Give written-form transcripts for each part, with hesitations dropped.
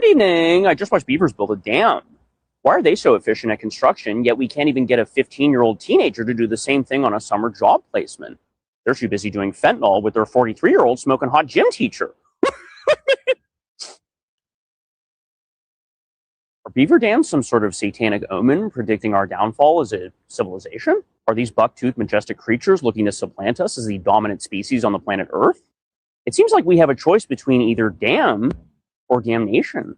evening. I just watched beavers build a dam. Why are they so efficient at construction, yet we can't even get a 15-year-old teenager to do the same thing on a summer job placement? They're too busy doing fentanyl with their 43-year-old smoking hot gym teacher. Are beaver dams some sort of satanic omen predicting our downfall as a civilization? Are these buck-toothed majestic creatures looking to supplant us as the dominant species on the planet Earth? It seems like we have a choice between either dam or damnation.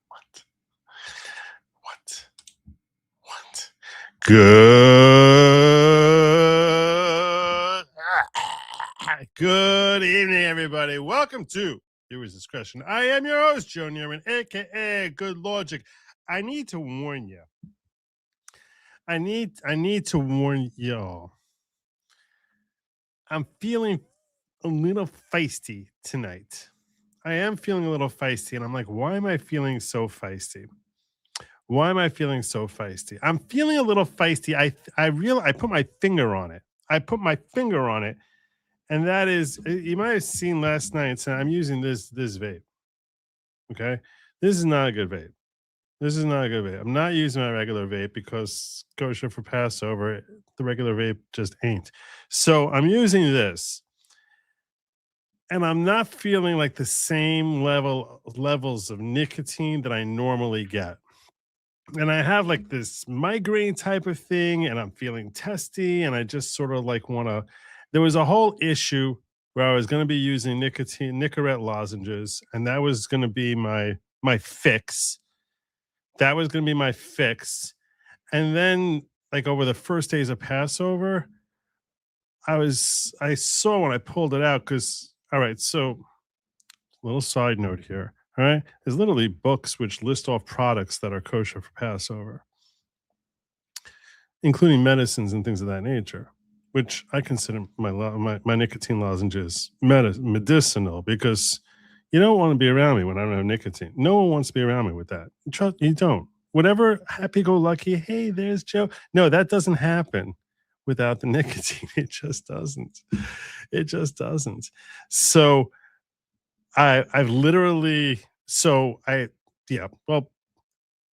What? Good evening, everybody. Welcome to Viewers Discretion. I am your host, Joe Neerman, aka Good Lawgic. I need to warn you. I need to warn y'all. I'm feeling a little feisty tonight. I am feeling a little feisty, and I'm like, why am I feeling so feisty? Why am I feeling so feisty? I'm feeling a little feisty. I put my finger on it. And that is, you might have seen last night, so I'm using this vape. Okay? This is not a good vape. I'm not using my regular vape because kosher for Passover, the regular vape just ain't. So I'm using this. And I'm not feeling like the same levels of nicotine that I normally get. And I have like this migraine type of thing, and I'm feeling testy, and I just sort of like want to. There was a whole issue where I was going to be using Nicorette lozenges, and that was going to be my fix. That was going to be my fix. And then, like over the first days of Passover, I saw when I pulled it out because, all right, so little side note here. All right. There's literally books which list off products that are kosher for Passover, including medicines and things of that nature, which I consider my nicotine lozenges medicinal because you don't want to be around me when I don't have nicotine. No one wants to be around me with that. You don't. Whatever happy-go-lucky, hey, there's Joe. No, that doesn't happen without the nicotine. It just doesn't. So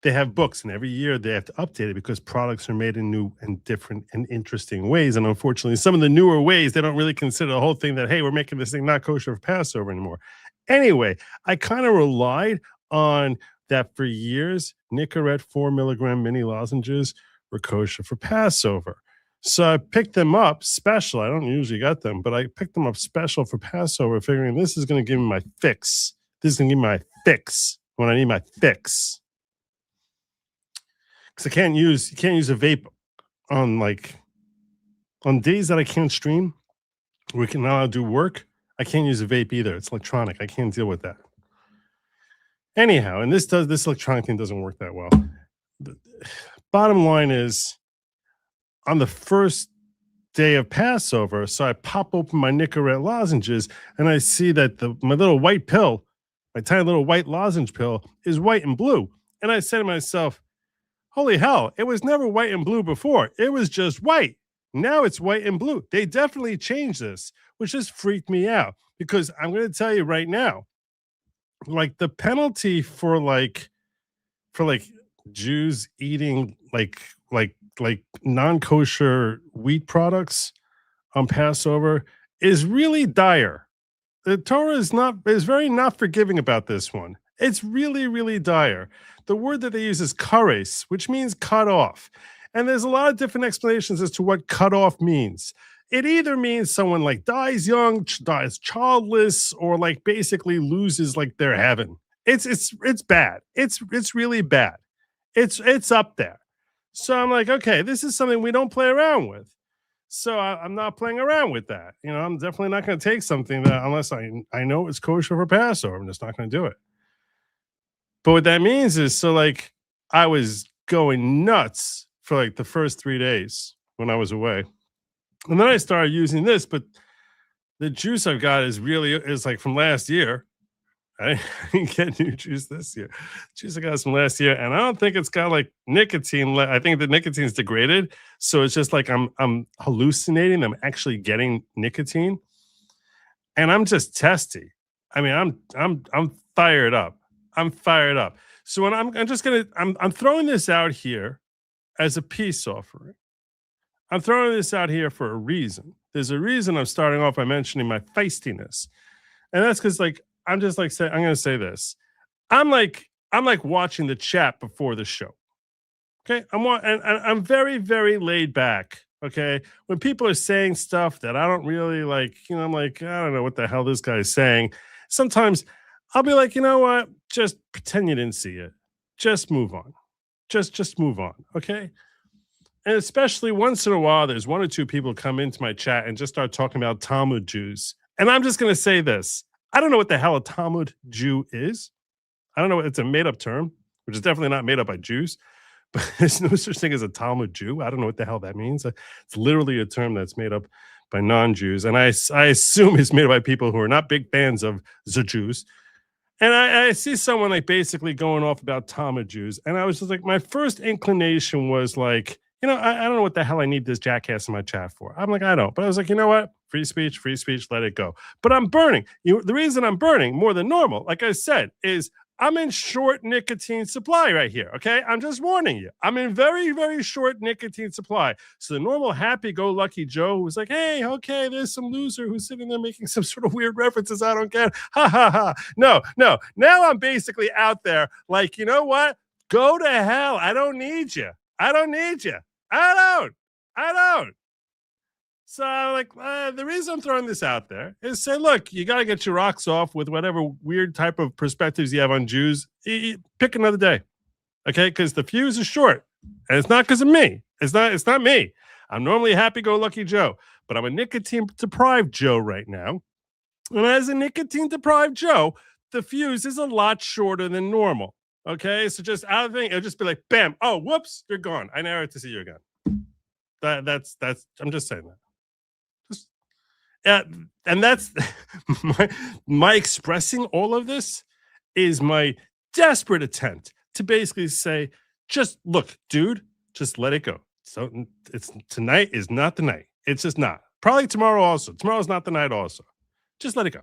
they have books, and every year they have to update it because products are made in new and different and interesting ways. And unfortunately, some of the newer ways, they don't really consider the whole thing that, hey, we're making this thing not kosher for Passover anymore. Anyway, I kind of relied on that for years. Nicorette 4 milligram mini lozenges were kosher for Passover. So I picked them up special. I don't usually get them, but I picked them up special for Passover, figuring this is going to give me my fix. This is going to give me my fix when I need my fix. Because you can't use a vape on days that I can't stream, we can now do work. I can't use a vape either. It's electronic. I can't deal with that. Anyhow, and this electronic thing doesn't work that well. The bottom line is, on the first day of Passover, so I pop open my Nicorette lozenges and I see that my little white pill, my tiny little white lozenge pill, is white and blue. And I said to myself, holy hell, it was never white and blue before. It was just white. Now it's white and blue. They definitely changed this, which just freaked me out because I'm going to tell you right now, like the penalty for Jews eating like non-kosher wheat products on Passover is really dire. The Torah is very not forgiving about this one. It's really, really dire. The word that they use is kares, which means cut off. And there's a lot of different explanations as to what cut off means. It either means someone like dies young, dies childless, or like basically loses like their heaven. It's bad. It's really bad. It's up there. So I'm like, okay, this is something we don't play around with. So I'm not playing around with that. You know, I'm definitely not going to take something that unless I know it's kosher for Passover. I'm just not going to do it. But what that means is, so like I was going nuts for like the first 3 days when I was away. And then I started using this, but the juice I've got is like from last year. I didn't get new juice this year. Juice I got from last year, and I don't think it's got like nicotine. I think the nicotine's degraded, so it's just like I'm hallucinating. I'm actually getting nicotine, and I'm just testy. I mean, I'm fired up. I'm fired up. So when I'm throwing this out here as a peace offering. I'm throwing this out here for a reason. There's a reason I'm starting off by mentioning my feistiness. And that's because I'm gonna say this. I'm like watching the chat before the show. Okay. I'm very, very laid back. Okay. When people are saying stuff that I don't really like, I'm like, I don't know what the hell this guy is saying. Sometimes I'll be like, you know what? Just pretend you didn't see it. Just move on. Just move on. Okay. And especially once in a while, there's one or two people come into my chat and just start talking about Talmud Jews. And I'm just going to say this. I don't know what the hell a Talmud Jew is. I don't know. It's a made-up term, which is definitely not made up by Jews. But there's no such thing as a Talmud Jew. I don't know what the hell that means. It's literally a term that's made up by non-Jews. And I assume it's made up by people who are not big fans of the Jews. And I see someone basically going off about Talmud Jews. And I was just like, my first inclination was like, I don't know what the hell I need this jackass in my chat for. I'm like, I don't. But I was like, you know what? Free speech, let it go. But I'm burning. The reason I'm burning more than normal, like I said, is I'm in short nicotine supply right here, okay? I'm just warning you. I'm in very, very short nicotine supply. So the normal happy-go-lucky Joe who's like, hey, okay, there's some loser who's sitting there making some sort of weird references I don't get. Ha, ha, ha. No. Now I'm basically out there like, you know what? Go to hell. I don't need you. I don't. So the reason I'm throwing this out there is say, look, you got to get your rocks off with whatever weird type of perspectives you have on Jews. Pick another day, okay? Because the fuse is short, and it's not because of me. It's not me. I'm normally a happy-go-lucky Joe, but I'm a nicotine-deprived Joe right now. And as a nicotine-deprived Joe, the fuse is a lot shorter than normal. Okay, so just out of the thing, it'll just be like, bam, oh, whoops, you're gone. I never have to see you again. That's. I'm just saying that. And that's my expressing all of this is my desperate attempt to basically say, just look, dude, just let it go. So tonight is not the night. It's just not. Probably tomorrow also. Tomorrow's not the night also. Just let it go.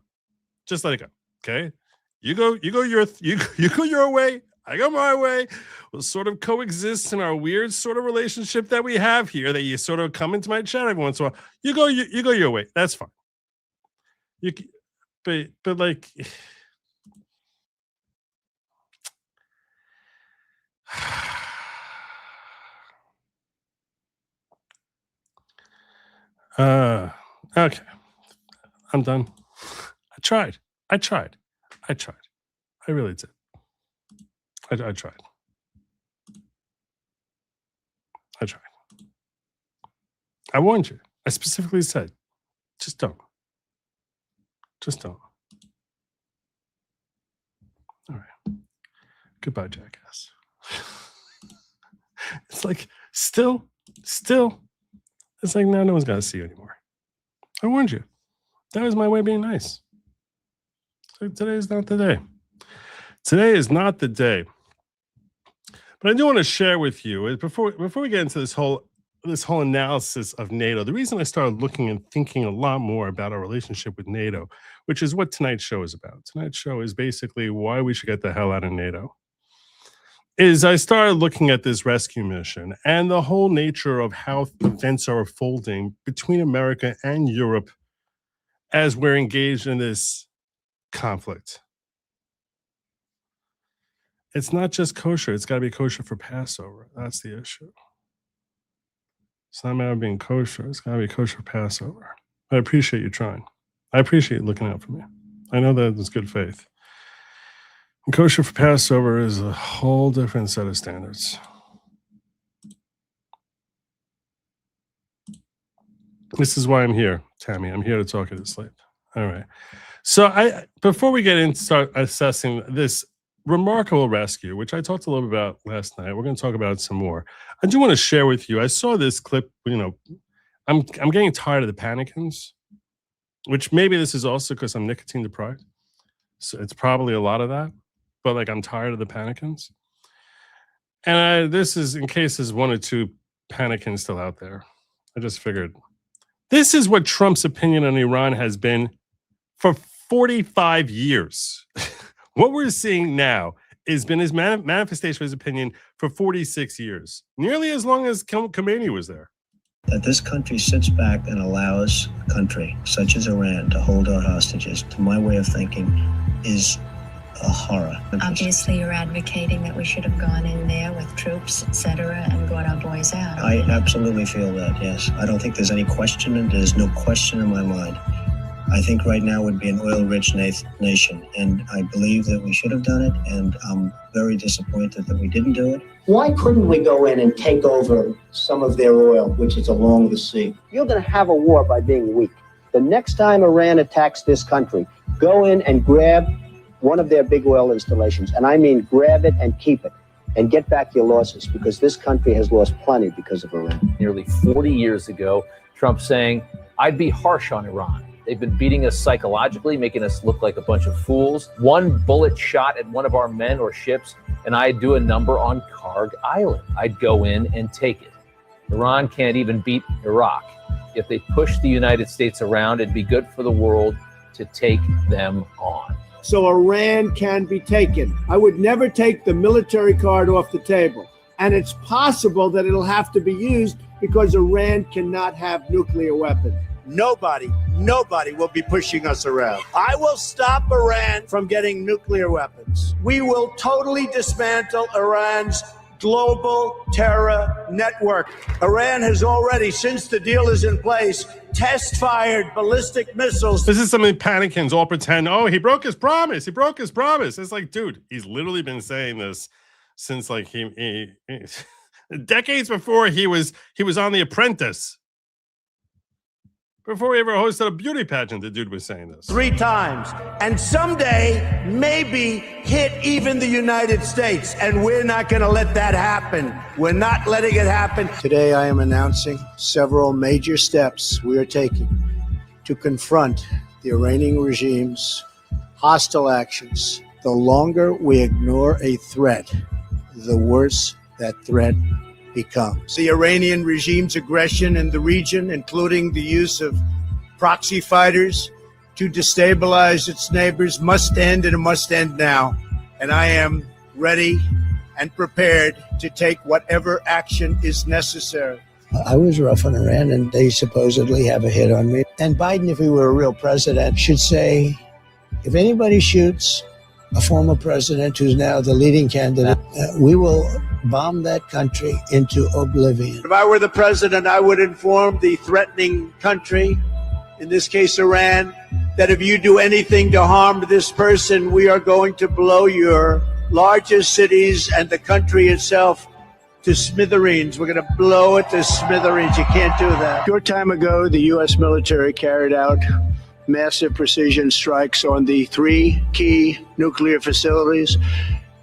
Just let it go. Okay. You go your way. I go my way. We'll sort of coexist in our weird sort of relationship that we have here. That you sort of come into my chat every once in a while. You go your way. That's fine. But like, okay, I'm done. I tried. I really did. I tried. I warned you. I specifically said, just don't. All right. Goodbye, jackass. It's like, still, it's like, no one's got to see you anymore. I warned you. That was my way of being nice. So today is not the day. Today is not the day. But I do want to share with you, before we get into this whole analysis of NATO, the reason I started looking and thinking a lot more about our relationship with NATO, which is what tonight's show is about. Tonight's show is basically why we should get the hell out of NATO. Is I started looking at this rescue mission and the whole nature of how events are unfolding between America and Europe as we're engaged in this conflict. It's not just kosher. It's got to be kosher for Passover. That's the issue. It's not a matter of being kosher. It's got to be kosher for Passover. I appreciate you trying. I appreciate you looking out for me. I know that it's good faith. And kosher for Passover is a whole different set of standards. This is why I'm here, Tammy. I'm here to talk at this late. All right. So before we get into start assessing this remarkable rescue, which I talked a little bit about last night, we're going to talk about it some more. I do want to share with you. I saw this clip. I'm getting tired of the panicans, which maybe this is also because I'm nicotine deprived. So it's probably a lot of that. But I'm tired of the panicans. And this is in case there's one or two panicans still out there. I just figured this is what Trump's opinion on Iran has been for 45 years. What we're seeing now has been his manifestation of his opinion for 46 years, nearly as long as Khomeini was there. That this country sits back and allows a country such as Iran to hold our hostages, to my way of thinking, is a horror. Obviously, you're advocating that we should have gone in there with troops, etc., and brought our boys out. I absolutely feel that, yes. I don't think there's any question, and there's no question in my mind. I think right now would be an oil-rich nation, and I believe that we should have done it, and I'm very disappointed that we didn't do it. Why couldn't we go in and take over some of their oil, which is along the sea? You're going to have a war by being weak. The next time Iran attacks this country, go in and grab one of their big oil installations, and I mean grab it and keep it, and get back your losses, because this country has lost plenty because of Iran. Nearly 40 years ago, Trump saying, I'd be harsh on Iran. They've been beating us psychologically, making us look like a bunch of fools. One bullet shot at one of our men or ships, and I'd do a number on Karg Island. I'd go in and take it. Iran can't even beat Iraq. If they push the United States around, it'd be good for the world to take them on. So Iran can be taken. I would never take the military card off the table. And it's possible that it'll have to be used because Iran cannot have nuclear weapons. Nobody will be pushing us around. I will stop Iran from getting nuclear weapons. We will totally dismantle Iran's global terror network. Iran has already, since the deal is in place, test-fired ballistic missiles. This is something panicans all pretend, oh, he broke his promise. He broke his promise. It's like, dude, he's literally been saying this since like he decades before he was on The Apprentice. Before we ever hosted a beauty pageant, the dude was saying this. 3 times. And someday, maybe hit even the United States. And we're not going to let that happen. We're not letting it happen. Today, I am announcing several major steps we are taking to confront the Iranian regime's hostile actions. The longer we ignore a threat, the worse that threat becomes. The Iranian regime's aggression in the region, including the use of proxy fighters to destabilize its neighbors, must end, and it must end now. And I am ready and prepared to take whatever action is necessary. I was rough on Iran, and they supposedly have a hit on me. And Biden, if he were a real president, should say, if anybody shoots a former president who's now the leading candidate, we will bomb that country into oblivion. If I were the president, I would inform the threatening country, in this case Iran, that if you do anything to harm this person, we are going to blow your largest cities and the country itself to smithereens. We're going to blow it to smithereens. You can't do that. A short time ago, the U.S. military carried out massive precision strikes on the 3 key nuclear facilities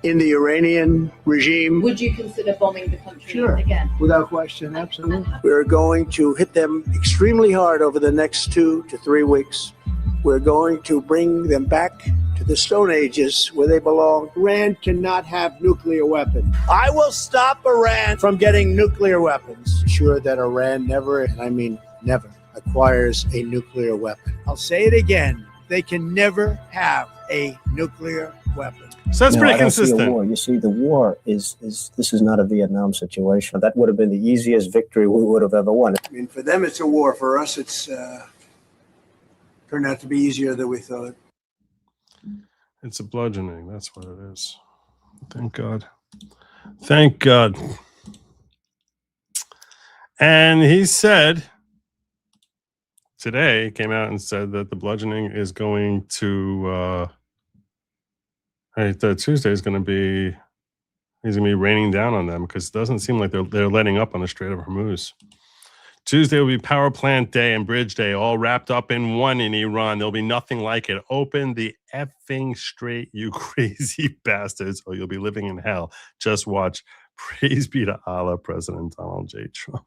in the Iranian regime. Would you consider bombing the country again? Without question, absolutely. We're going to hit them extremely hard over the next 2 to 3 weeks. We're going to bring them back to the Stone Ages where they belong. Iran cannot have nuclear weapons. I will stop Iran from getting nuclear weapons. Sure that Iran never, and I mean never, acquires a nuclear weapon. I'll say it again. They can never have a nuclear weapon. So that's pretty I don't see a consistent. war. You see, the war is this is not a Vietnam situation. That would have been the easiest victory we would have ever won. I mean, for them, it's a war. For us, it's turned out to be easier than we thought. It's a bludgeoning. That's what it is. Thank God. Thank God. And he said today, came out and said that the bludgeoning is going to Tuesday is going to be, he's going to be raining down on them because it doesn't seem like they're letting up on the Strait of Hormuz. Tuesday will be power plant day and bridge day, all wrapped up in one in Iran. There'll be nothing like it. Open the effing strait, you crazy bastards, or you'll be living in hell. Just watch. Praise be to Allah, President Donald J. Trump.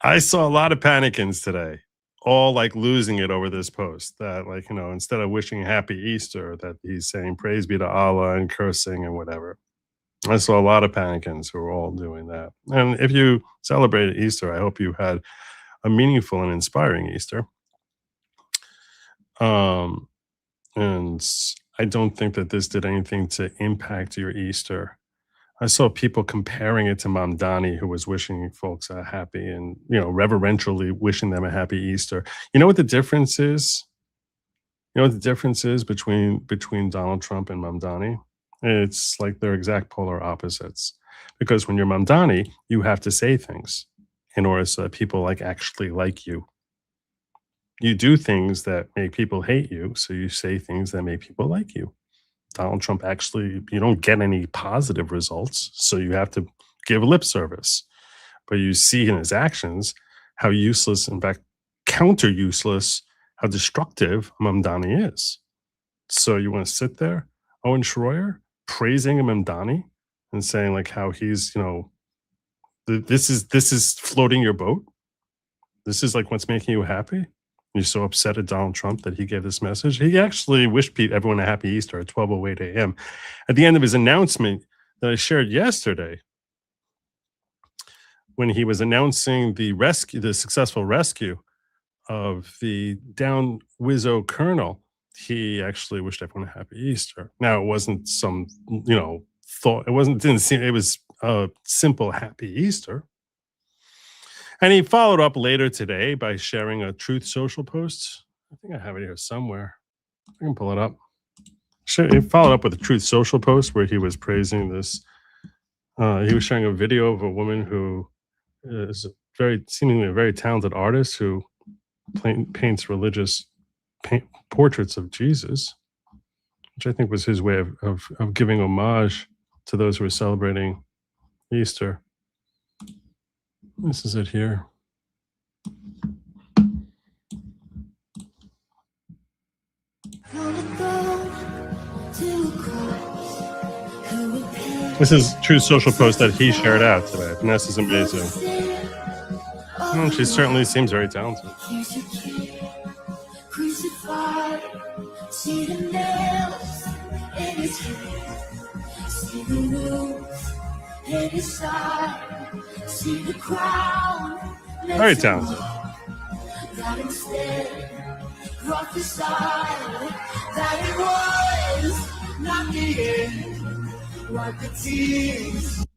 I saw a lot of panicans today, all like losing it over this post that, like, you know, instead of wishing happy Easter, that he's saying praise be to Allah and cursing and whatever. I saw a lot of panicans who were all doing that. And if you celebrated Easter, I hope you had a meaningful and inspiring Easter. And I don't think that this did anything to impact your Easter. I saw people comparing it to Mamdani, who was wishing folks a happy and, reverentially wishing them a happy Easter. You know what the difference is? You know what the difference is between Donald Trump and Mamdani? It's like they're exact polar opposites. Because when you're Mamdani, you have to say things in order so that people actually like you. You do things that make people hate you, so you say things that make people like you. Donald Trump actually, you don't get any positive results, so you have to give lip service. But you see in his actions how useless, in fact, counter useless, how destructive Mamdani is. So you want to sit there, Owen Schroyer, praising Mamdani and saying how he's, this is floating your boat. This is what's making you happy. You're so upset at Donald Trump that he gave this message. He actually wished everyone a happy Easter at 12:08 a.m. At the end of his announcement that I shared yesterday, when he was announcing the successful rescue of the downed Wizzo colonel, he actually wished everyone a happy Easter. Now, it wasn't some, thought. It was a simple happy Easter. And he followed up later today by sharing a Truth Social post. I think I have it here somewhere. I can pull it up. He followed up with a Truth Social post where he was praising this. He was sharing a video of a woman who is seemingly a very talented artist who paints religious portraits of Jesus, which I think was his way of giving homage to those who are celebrating Easter. This is it here. This is True Social post that he shared out today. Vanessa's amazing. Well, she certainly seems very talented. Very talented.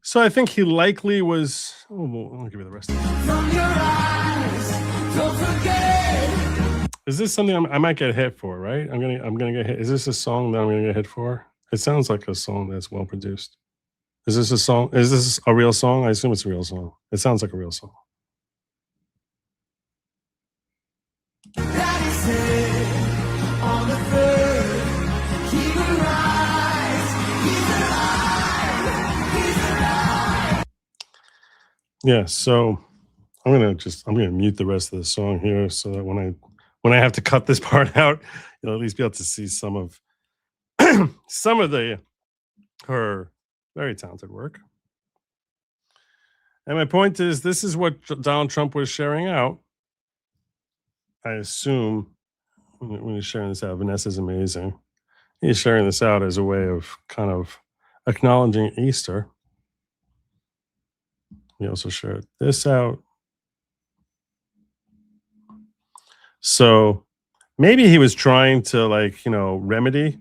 So I think he likely was. I'll give you the rest of it. Is this something I might get hit for? Right? I'm gonna get hit. Is this a song that I'm gonna get hit for? It sounds like a song that's well produced. Is this a song? Is this a real song? I assume it's a real song. It sounds like a real song. Yeah, so I'm gonna mute the rest of the song here so that when I have to cut this part out, you'll at least be able to see some of her very talented work. And my point is, this is what Donald Trump was sharing out. I assume when he's sharing this out, Vanessa's amazing. He's sharing this out as a way of kind of acknowledging Easter. He also shared this out. So maybe he was trying to remedy.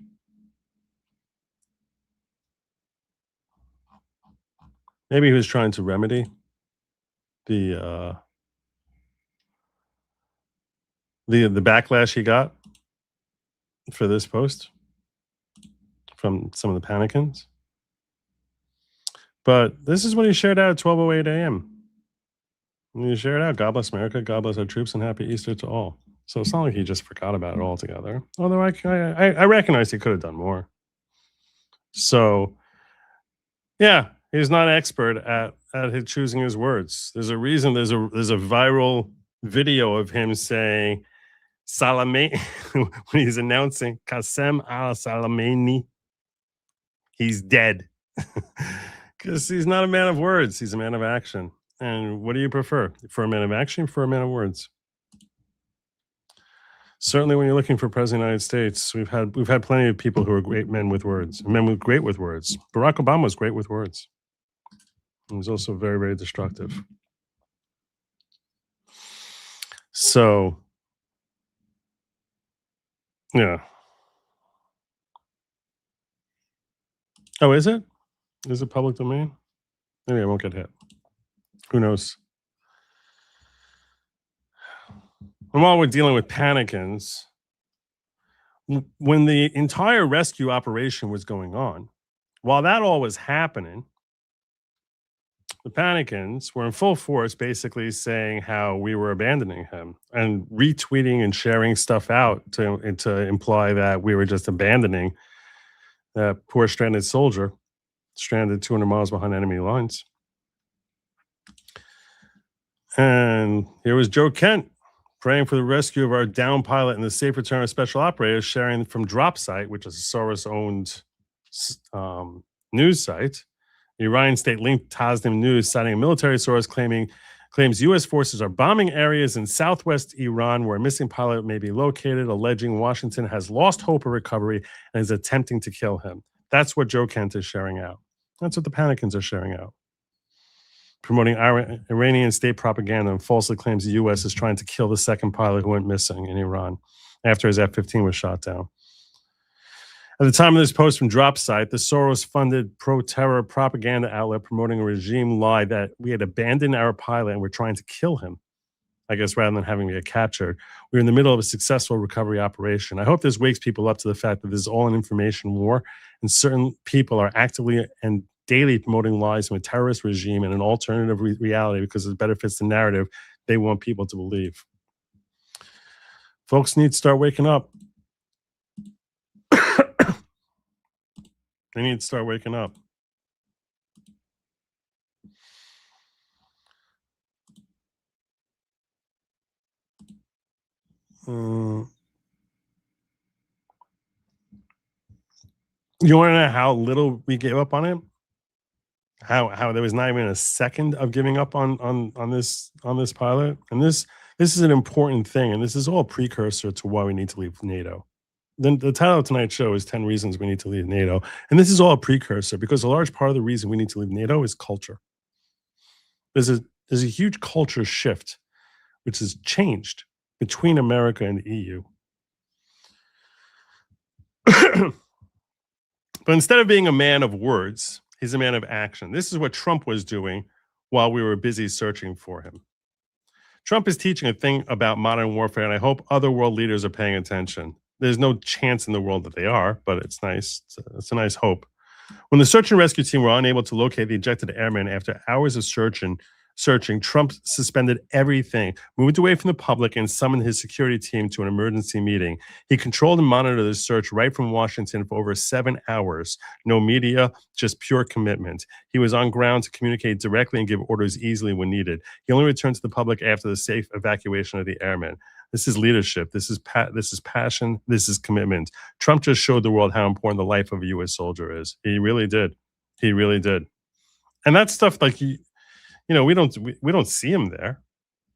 Maybe he was trying to remedy the backlash he got for this post from some of the Panicans. But this is what he shared out at 12:08 a.m. And he shared out, God bless America, God bless our troops, and happy Easter to all. So it's not like he just forgot about it altogether. Although I recognize he could have done more. So, yeah, he's not an expert at choosing his words. There's a reason there's a viral video of him saying Salamé when he's announcing Qasem al-Salamani, he's dead. Because he's not a man of words, he's a man of action. And what do you prefer? For a man of action, for a man of words? Certainly when you're looking for president of the United States, we've had plenty of people who are great men with words, great with words. Barack Obama was great with words. He was also very, very destructive. So Yeah. Oh, is it? Is it public domain? Maybe I won't get hit. Who knows? And while we're dealing with panicans, when the entire rescue operation was going on, while that all was happening, the panicans were in full force basically saying how we were abandoning him and retweeting and sharing stuff out to imply that we were just abandoning that poor stranded soldier, stranded 200 miles behind enemy lines. And here was Joe Kent praying for the rescue of our down pilot and the safe return of special operators, sharing from Drop Site, which is a Soros-owned news site. The Iranian state-linked Tasnim News, citing a military source, claims U.S. forces are bombing areas in southwest Iran where a missing pilot may be located, alleging Washington has lost hope of recovery and is attempting to kill him. That's what Joe Kent is sharing out. That's what the panicans are sharing out. Promoting Iranian state propaganda and falsely claims the U.S. is trying to kill the second pilot who went missing in Iran after his F-15 was shot down. At the time of this post from Drop Site, the Soros-funded pro-terror propaganda outlet promoting a regime lie that we had abandoned our pilot and were trying to kill him, I guess, rather than having him get captured. We're in the middle of a successful recovery operation. I hope this wakes people up to the fact that this is all an information war, and certain people are actively and daily promoting lies from a terrorist regime and an alternative reality because it better fits the narrative they want people to believe. Folks need to start waking up. They need to start waking up. You want to know how little we gave up on it? How there was not even a second of giving up on this pilot? And this is an important thing, and this is all a precursor to why we need to leave NATO. Then the title of tonight's show is 10 Reasons We Need to Leave NATO. And this is all a precursor because a large part of the reason we need to leave NATO is culture. There's a huge culture shift which has changed between America and the EU. But instead of being a man of words, he's a man of action. This is what Trump was doing while we were busy searching for him. Trump is teaching a thing about modern warfare, and I hope other world leaders are paying attention. There's no chance in the world that they are, but it's nice. It's a nice hope. When the search and rescue team were unable to locate the ejected airman after hours of searching, Trump suspended everything, moved away from the public, and summoned his security team to an emergency meeting. He controlled and monitored the search right from Washington for over 7 hours. No media, just pure commitment. He was on ground to communicate directly and give orders easily when needed. He only returned to the public after the safe evacuation of the airmen. This is leadership. This is passion. This is commitment. Trump just showed the world how important the life of a U.S. soldier is. He really did. He really did. And that stuff, like we don't see him there.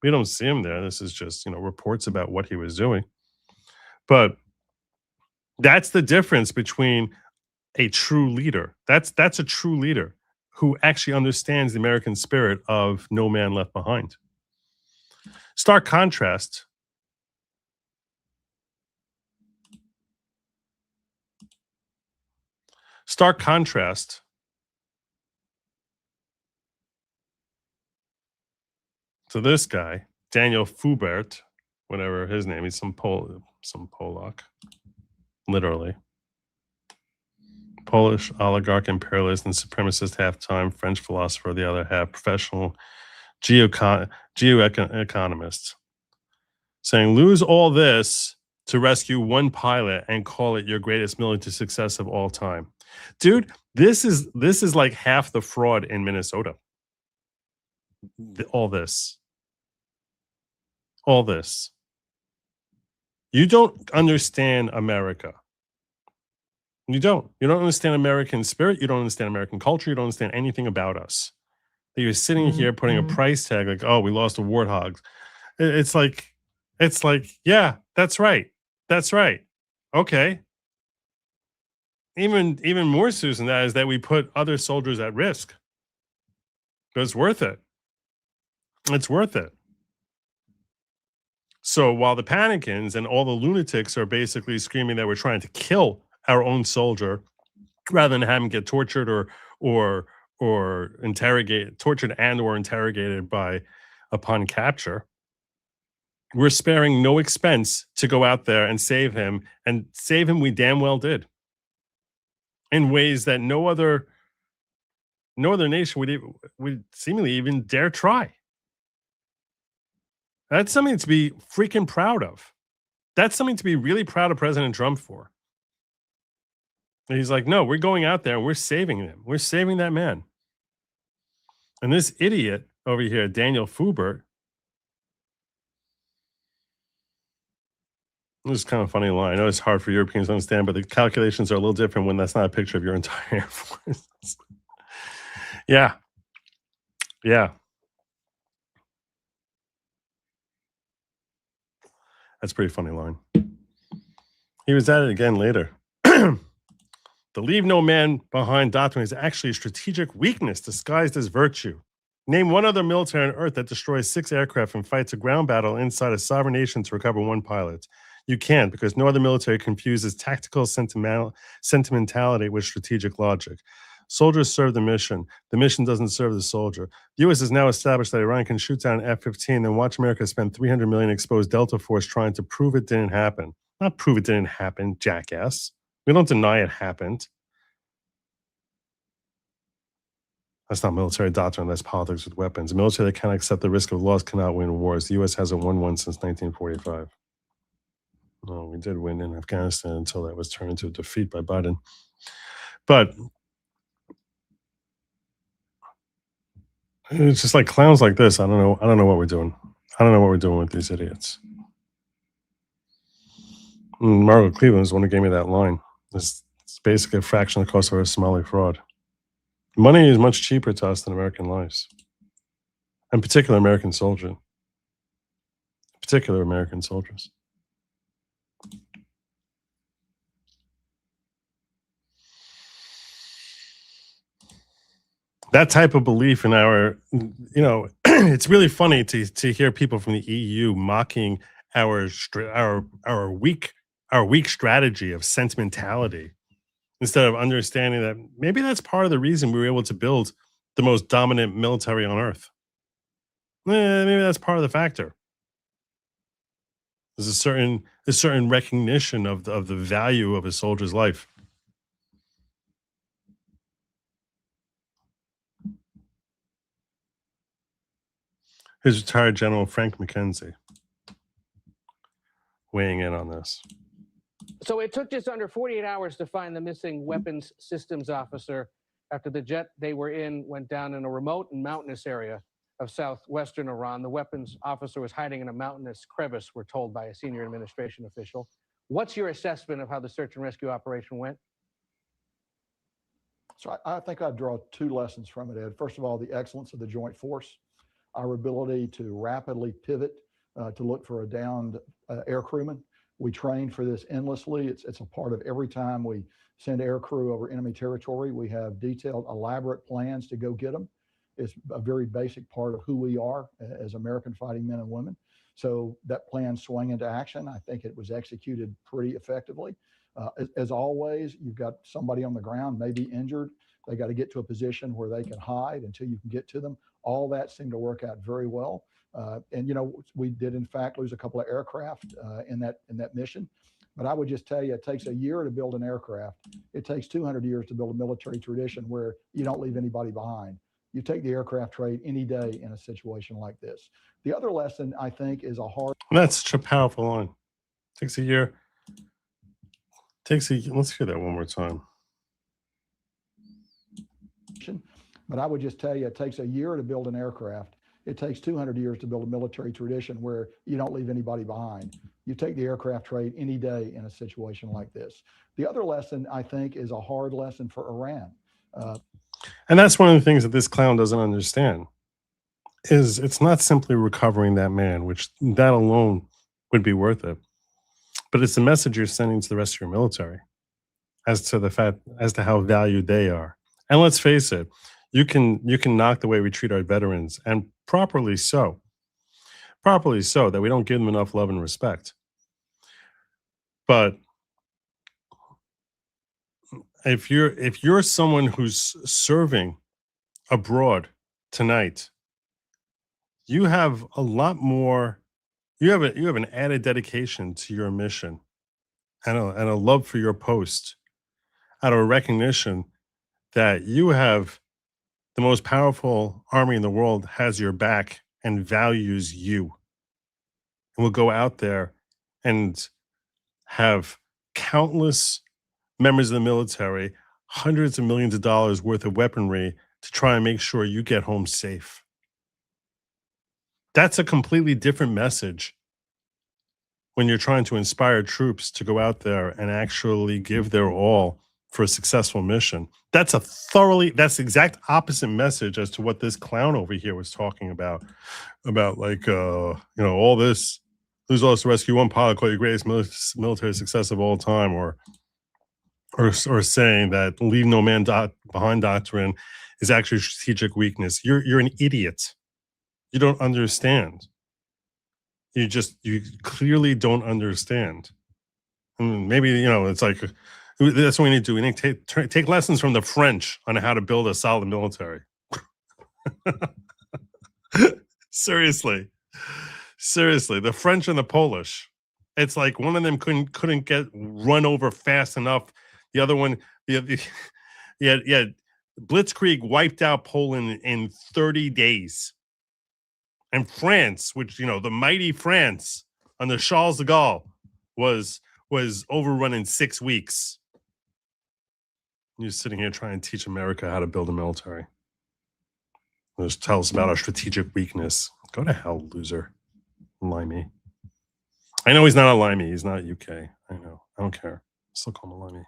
We don't see him there. This is just reports about what he was doing. But that's the difference between a true leader. That's a true leader who actually understands the American spirit of no man left behind. Stark contrast. Stark contrast to this guy, Daniel Fubert, whatever his name is, some Polak, literally. Polish oligarch, imperialist, and supremacist half-time, French philosopher the other half, professional geoeconomist, saying, lose all this to rescue one pilot and call it your greatest military success of all time. Dude, this is like half the fraud in Minnesota. All this. You don't understand America. You don't understand American spirit. You don't understand American culture. You don't understand anything about us. You're sitting here putting a price tag like, oh, we lost a warthog. It's like, yeah, that's right. Okay. Even more serious than that is that we put other soldiers at risk. But it's worth it. It's worth it. So while the panicans and all the lunatics are basically screaming that we're trying to kill our own soldier rather than have him get tortured or tortured and or interrogated upon capture, we're sparing no expense to go out there and save him, and save him we damn well did, in ways that no other nation would seemingly even dare try. That's something to be freaking proud of. That's something to be really proud of President Trump for. And he's like, no, we're going out there and we're saving him. We're saving that man. And this idiot over here, Daniel Fubert, this is kind of a funny line. I know it's hard for Europeans to understand, but the calculations are a little different when that's not a picture of your entire Air Force. Yeah. That's a pretty funny line. He was at it again later. The leave no man behind doctrine is actually a strategic weakness disguised as virtue. Name one other military on Earth that destroys 6 aircraft and fights a ground battle inside a sovereign nation to recover 1 pilot. You can't, because no other military confuses tactical sentimentality with strategic logic. Soldiers serve the mission. The mission doesn't serve the soldier. The U.S. has now established that Iran can shoot down an F-15 and watch America spend $300 million exposed Delta Force trying to prove it didn't happen. Not prove it didn't happen, jackass. We don't deny it happened. That's not military doctrine. That's politics with weapons. A military that cannot accept the risk of loss cannot win wars. The U.S. hasn't won one since 1945. No, we did win in Afghanistan until that was turned into a defeat by Biden. But it's just like clowns like this. I don't know what we're doing. I don't know what we're doing with these idiots. Margaret Cleveland is the one who gave me that line. It's basically a fraction of the cost of a Somali fraud. Money is much cheaper to us than American lives. In particular, American soldiers. That type of belief in our, it's really funny to hear people from the EU mocking our weak strategy of sentimentality, instead of understanding that maybe that's part of the reason we were able to build the most dominant military on Earth. Maybe that's part of the factor. There's a certain recognition of the value of a soldier's life. Here's retired General Frank McKenzie weighing in on this. So it took just under 48 hours to find the missing weapons systems officer after the jet they were in went down in a remote and mountainous area of southwestern Iran. The weapons officer was hiding in a mountainous crevice, we're told by a senior administration official. What's your assessment of how the search and rescue operation went? So I think I'd draw 2 lessons from it, Ed. First of all, the excellence of the joint force, our ability to rapidly pivot to look for a downed air crewman. We train for this endlessly. It's a part of every time we send air crew over enemy territory. We have detailed, elaborate plans to go get them. It's a very basic part of who we are as American fighting men and women. So that plan swung into action. I think it was executed pretty effectively. As always, you've got somebody on the ground, maybe injured. They got to get to a position where they can hide until you can get to them. All that seemed to work out very well. And we did in fact lose a couple of aircraft in that mission. But I would just tell you, it takes a year to build an aircraft. It takes 200 years to build a military tradition where you don't leave anybody behind. You take the aircraft trade any day in a situation like this. The other lesson, I think, is a hard. That's such a powerful line. Takes a year. Let's hear that one more time. But I would just tell you, it takes a year to build an aircraft. It takes 200 years to build a military tradition where you don't leave anybody behind. You take the aircraft trade any day in a situation like this. The other lesson, I think, is a hard lesson for Iran. And that's one of the things that this clown doesn't understand, is it's not simply recovering that man, which that alone would be worth it. But it's the message you're sending to the rest of your military as to how valued they are. And let's face it, you can knock the way we treat our veterans, and properly so. properly so, that we don't give them enough love and respect. But if you're someone who's serving abroad tonight, you have a lot more. You have an added dedication to your mission, and a love for your post, out of a recognition that you have the most powerful army in the world has your back and values you, and will go out there and have countless members of the military, hundreds of millions of dollars worth of weaponry to try and make sure you get home safe. That's a completely different message when you're trying to inspire troops to go out there and actually give their all for a successful mission. That's the exact opposite message as to what this clown over here was talking about like, all this, lose all this to rescue one pilot, call your greatest military success of all time, or saying that leave no man behind doctrine is actually strategic weakness. You're an idiot. You don't understand. You clearly don't understand. And maybe, it's like, that's what we need to do. We need to take lessons from the French on how to build a solid military. Seriously, the French and the Polish. It's like one of them couldn't get run over fast enough. The other one, Blitzkrieg wiped out Poland in 30 days. And France, which, the mighty France under Charles de Gaulle was overrun in 6 weeks. You're sitting here trying to teach America how to build a military. Just tell us about our strategic weakness. Go to hell, loser. Limey. I know he's not a limey. He's not UK. I know. I don't care. Still call him a limey.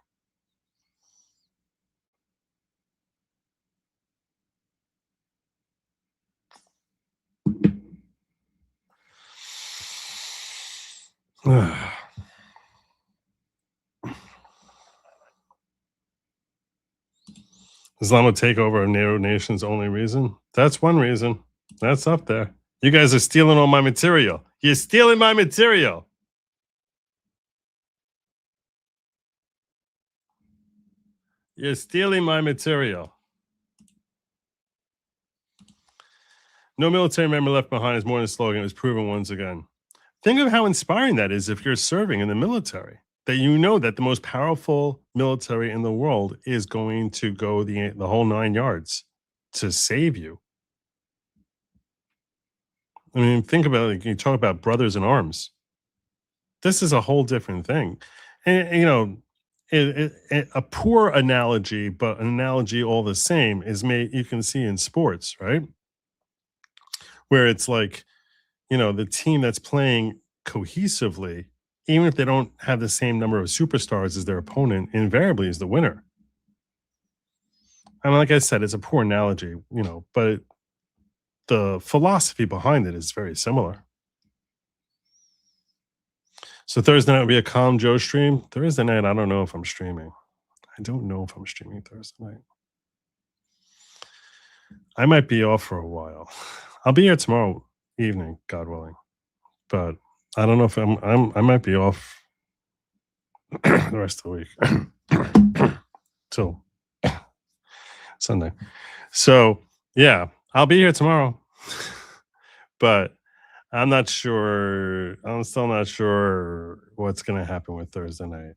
Islamic takeover of NATO nations only reason? That's one reason. That's up there. You guys are stealing all my material. You're stealing my material. You're stealing my material. No military member left behind is more than a slogan. It was proven once again. Think of how inspiring that is if you're serving in the military, that you know that the most powerful military in the world is going to go the whole 9 yards to save you. I mean, think about it. You talk about brothers in arms. This is a whole different thing. And, a poor analogy, but an analogy all the same, is you can see in sports, right? Where it's like, the team that's playing cohesively, even if they don't have the same number of superstars as their opponent, invariably is the winner. I mean, like I said, it's a poor analogy, but the philosophy behind it is very similar. So Thursday night will be a calm Joe stream. Thursday night, I don't know if I'm streaming. I don't know if I'm streaming Thursday night. I might be off for a while. I'll be here tomorrow evening, God willing. But I don't know if I might be off the rest of the week till Sunday. So yeah, I'll be here tomorrow. But I'm not sure. I'm still not sure what's going to happen with Thursday night.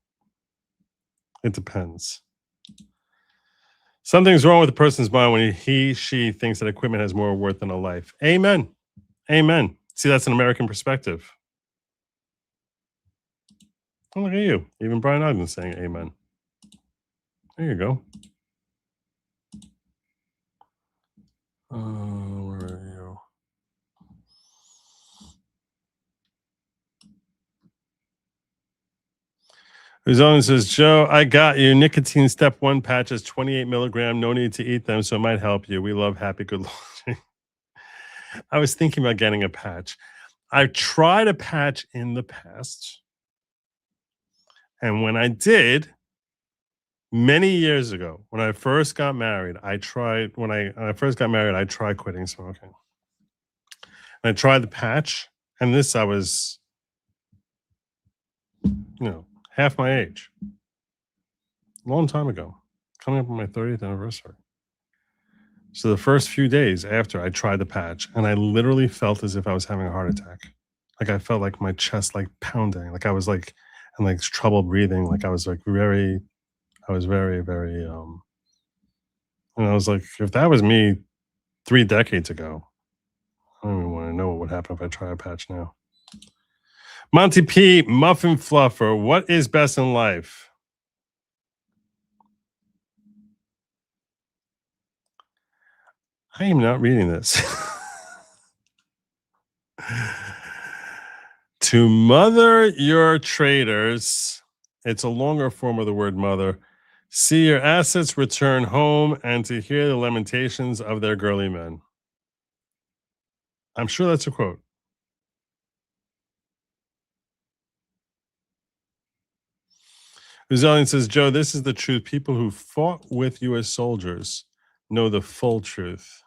It depends. Something's wrong with a person's mind when she thinks that equipment has more worth than a life. Amen. Amen. See, that's an American perspective. Oh, look at you. Even Brian Ogden's saying amen. There you go. Where are you? Uzone says, Joe, I got you. Nicotine step 1 patches, 28 milligram. No need to eat them, so it might help you. We love happy, good Lawgic. I was thinking about getting a patch. I've tried a patch in the past. And when I did, many years ago, when I first got married, I tried quitting smoking. I tried the patch, And this, I was, half my age. A long time ago. Coming up on my 30th anniversary. So the first few days after I tried the patch, and I literally felt as if I was having a heart attack. Like I felt like my chest like pounding. Like I was like, and like trouble breathing. Like I was like very, very, and I was like, if that was me 3 decades ago, I don't even want to know what would happen if I try a patch now. Monty P, Muffin Fluffer, what is best in life? I am not reading this. To mother your traders, it's a longer form of the word mother, see your assets return home, and to hear the lamentations of their girly men. I'm sure that's a quote. Uzelian says, Joe, this is the truth. People who fought with U.S. soldiers know the full truth.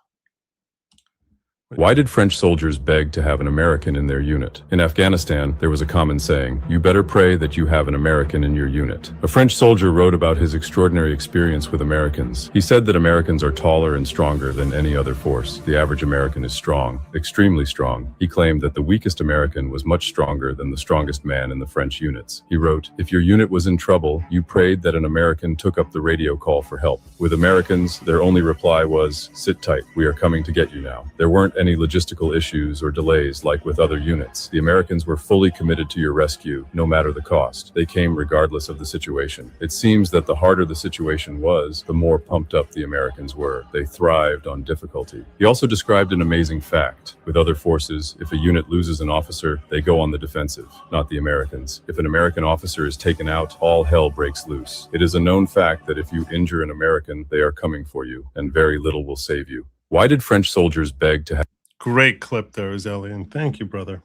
Why did French soldiers beg to have an American in their unit? In Afghanistan, there was a common saying, you better pray that you have an American in your unit. A French soldier wrote about his extraordinary experience with Americans. He said that Americans are taller and stronger than any other force. The average American is strong, extremely strong. He claimed that the weakest American was much stronger than the strongest man in the French units. He wrote, if your unit was in trouble, you prayed that an American took up the radio call for help. With Americans, their only reply was, sit tight, we are coming to get you now. There weren't any logistical issues or delays like with other units. The Americans were fully committed to your rescue, no matter the cost. They came regardless of the situation. It seems that the harder the situation was, the more pumped up the Americans were. They thrived on difficulty. He also described an amazing fact. With other forces, if a unit loses an officer, they go on the defensive, not the Americans. If an American officer is taken out, all hell breaks loose. It is a known fact that if you injure an American, they are coming for you, and very little will save you. Why did French soldiers beg to have... Great clip there, Zelian. Thank you, brother.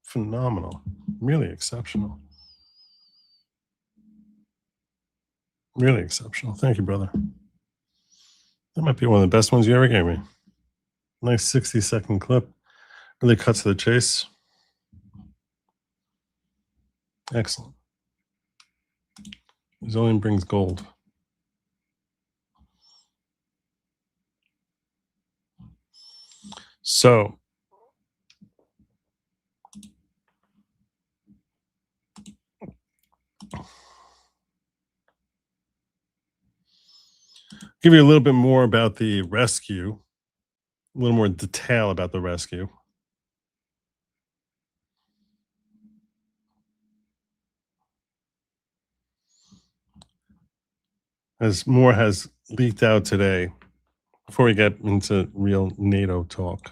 Phenomenal. Really exceptional. Really exceptional. Thank you, brother. That might be one of the best ones you ever gave me. Nice 60-second clip. Really cuts to the chase. Excellent. Zelian brings gold. So, give you a little bit more about the rescue, a little more detail about the rescue. As more has leaked out today, before we get into real NATO talk.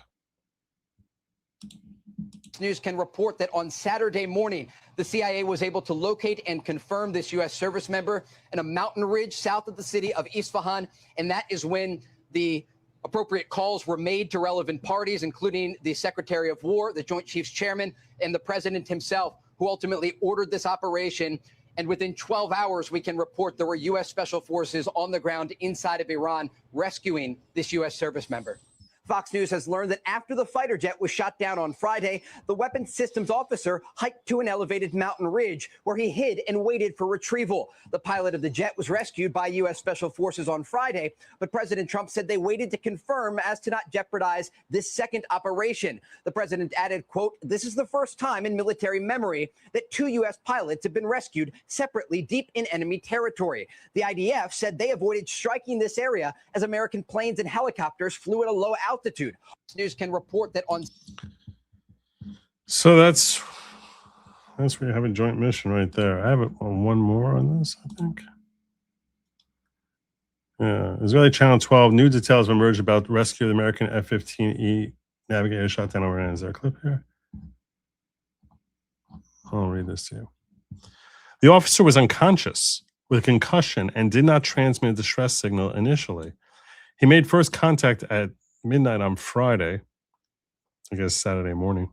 News can report that on Saturday morning, the CIA was able to locate and confirm this U.S. service member in a mountain ridge south of the city of Isfahan. And that is when the appropriate calls were made to relevant parties, including the Secretary of War, the Joint Chiefs Chairman, and the President himself, who ultimately ordered this operation. And within 12 hours, we can report there were U.S. Special Forces on the ground inside of Iran rescuing this U.S. service member. Fox News has learned that after the fighter jet was shot down on Friday, the weapons systems officer hiked to an elevated mountain ridge where he hid and waited for retrieval. The pilot of the jet was rescued by U.S. Special Forces on Friday, but President Trump said they waited to confirm as to not jeopardize this second operation. The president added, quote, this is the first time in military memory that 2 U.S. pilots have been rescued separately deep in enemy territory. The IDF said they avoided striking this area as American planes and helicopters flew at a low altitude. News can report that on. So that's where you have a joint mission right there. I have it on one more on this, I think. Yeah, Israeli Channel 12. New details have emerged about the rescue of the American F-15E navigator shot down over Iran. Is there a clip here? I'll read this to you. The officer was unconscious with a concussion and did not transmit a distress signal initially. He made first contact at midnight on Friday, I guess Saturday morning,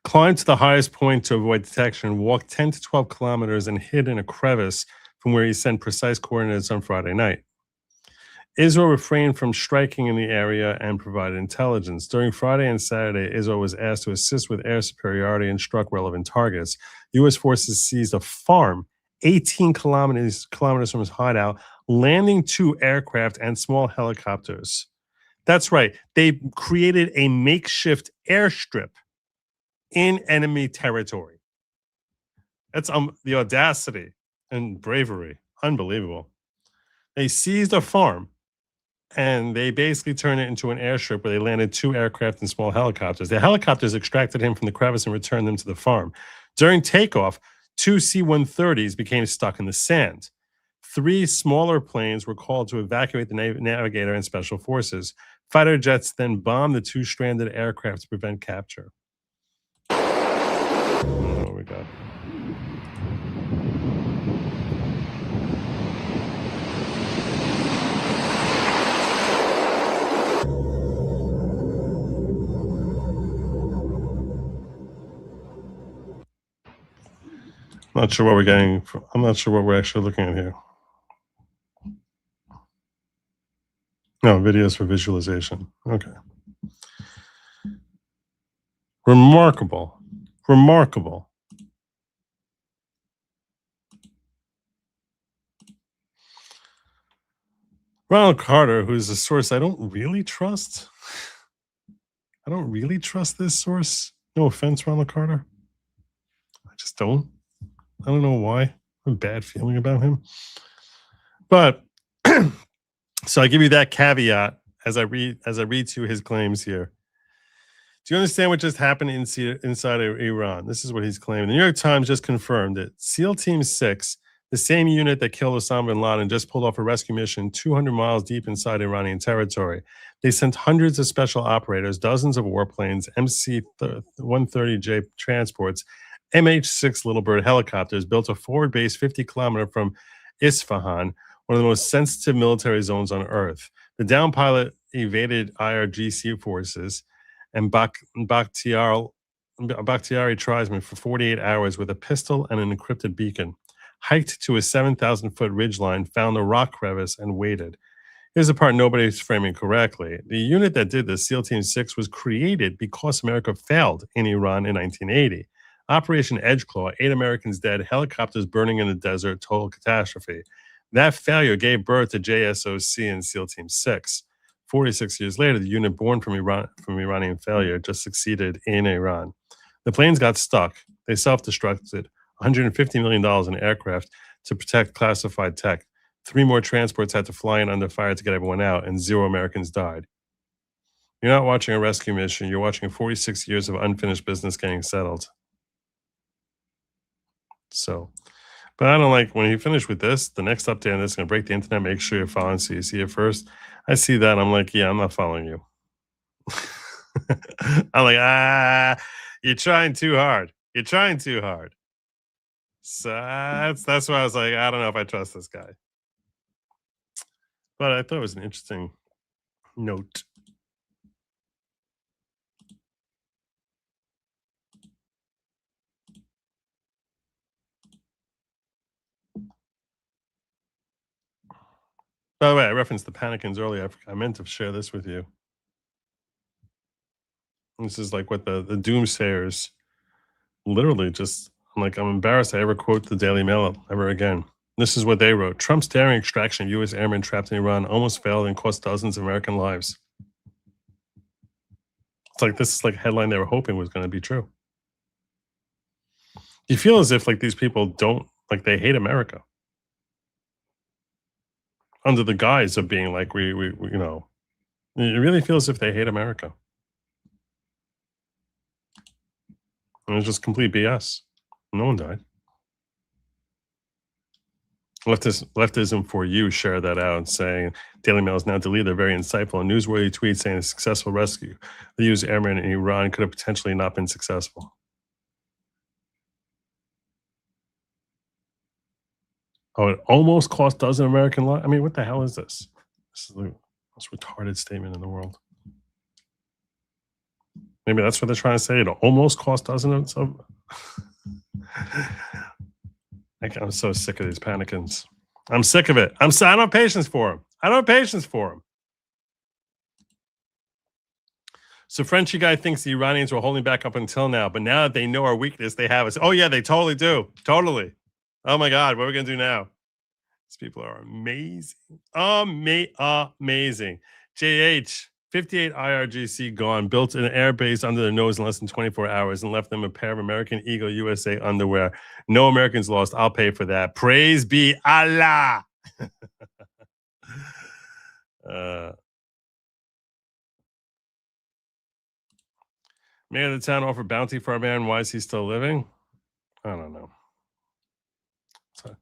climbed to the highest point to avoid detection, walked 10 to 12 kilometers and hid in a crevice from where he sent precise coordinates on Friday night. Israel refrained from striking in the area and provided intelligence. During Friday and Saturday, Israel was asked to assist with air superiority and struck relevant targets. U.S. forces seized a farm 18 kilometers from his hideout, landing 2 aircraft and small helicopters. That's right. They created a makeshift airstrip in enemy territory. That's the audacity and bravery. Unbelievable. They seized a farm and they basically turned it into an airstrip where they landed 2 aircraft and small helicopters. The helicopters extracted him from the crevice and returned them to the farm. During takeoff, 2 C-130s became stuck in the sand. 3 smaller planes were called to evacuate the navigator and special forces. Fighter jets then bombed the 2 stranded aircraft to prevent capture. There we go. Not sure what we're getting. I'm not sure what we're actually looking at here. No, videos for visualization. Okay. Remarkable. Remarkable. Ronald Carter, who's a source I don't really trust. I don't really trust this source. No offense, Ronald Carter. I just don't. I don't know why. I have a bad feeling about him. But so I give you that caveat as I read to you his claims here. Do you understand what just happened inside of Iran? This is what he's claiming. The New York Times just confirmed that SEAL Team 6, the same unit that killed Osama bin Laden, just pulled off a rescue mission 200 miles deep inside Iranian territory. They sent hundreds of special operators, dozens of warplanes, MC-130J transports, MH-6 Little Bird helicopters, built a forward base 50 kilometers from Isfahan, one of the most sensitive military zones on Earth. The down pilot evaded IRGC forces and Bakhtiari tribesmen for 48 hours with a pistol and an encrypted beacon, hiked to a 7,000-foot ridgeline, found a rock crevice, and waited. Here's the part nobody's framing correctly. The unit that did this, SEAL Team 6, was created because America failed in Iran in 1980. Operation Edgeclaw, 8 Americans dead, helicopters burning in the desert, total catastrophe. That failure gave birth to JSOC and SEAL Team 6. 46 years later, the unit born from Iranian failure just succeeded in Iran. The planes got stuck. They self-destructed. $150 million in aircraft to protect classified tech. 3 more transports had to fly in under fire to get everyone out, and 0 Americans died. You're not watching a rescue mission. You're watching 46 years of unfinished business getting settled. So, but I don't like when you finish with this, the next update on this is going to break the internet. Make sure you're following so you see it first. I see that. I'm like, yeah, I'm not following you. I'm like, you're trying too hard. You're trying too hard. So that's why I was like, I don't know if I trust this guy. But I thought it was an interesting note. By the way, I referenced the Panikins earlier. I meant to share this with you. This is like what the doomsayers literally just, I'm embarrassed I ever quote the Daily Mail ever again. This is what they wrote. Trump's daring extraction of U.S. airmen trapped in Iran almost failed and cost dozens of American lives. It's like, this is like a headline they were hoping was going to be true. You feel as if like these people don't, like they hate America. Under the guise of being like, we you know, it really feels as if they hate America. And it's just complete BS. No one died. Leftism for You share that out, saying Daily Mail has now deleted a very insightful and newsworthy tweet saying a successful rescue of the U.S. airmen in Iran could have potentially not been successful. Oh, it almost cost dozen American lives. I mean, what the hell is this? This is the most retarded statement in the world. Maybe that's what they're trying to say. It almost cost dozens of. I'm so sick of these Panikins. I'm sick of it. I don't have patience for them. I don't have patience for him. So Frenchy guy thinks the Iranians were holding back up until now, but now that they know our weakness, they have us. Oh, yeah, they totally do. Totally. Oh, my God. What are we going to do now? These people are amazing. Amazing. JH, 58 IRGC gone, built an air base under their nose in less than 24 hours and left them a pair of American Eagle USA underwear. No Americans lost. I'll pay for that. Praise be Allah. Mayor of the town offered bounty for our man. Why is he still living? I don't know. So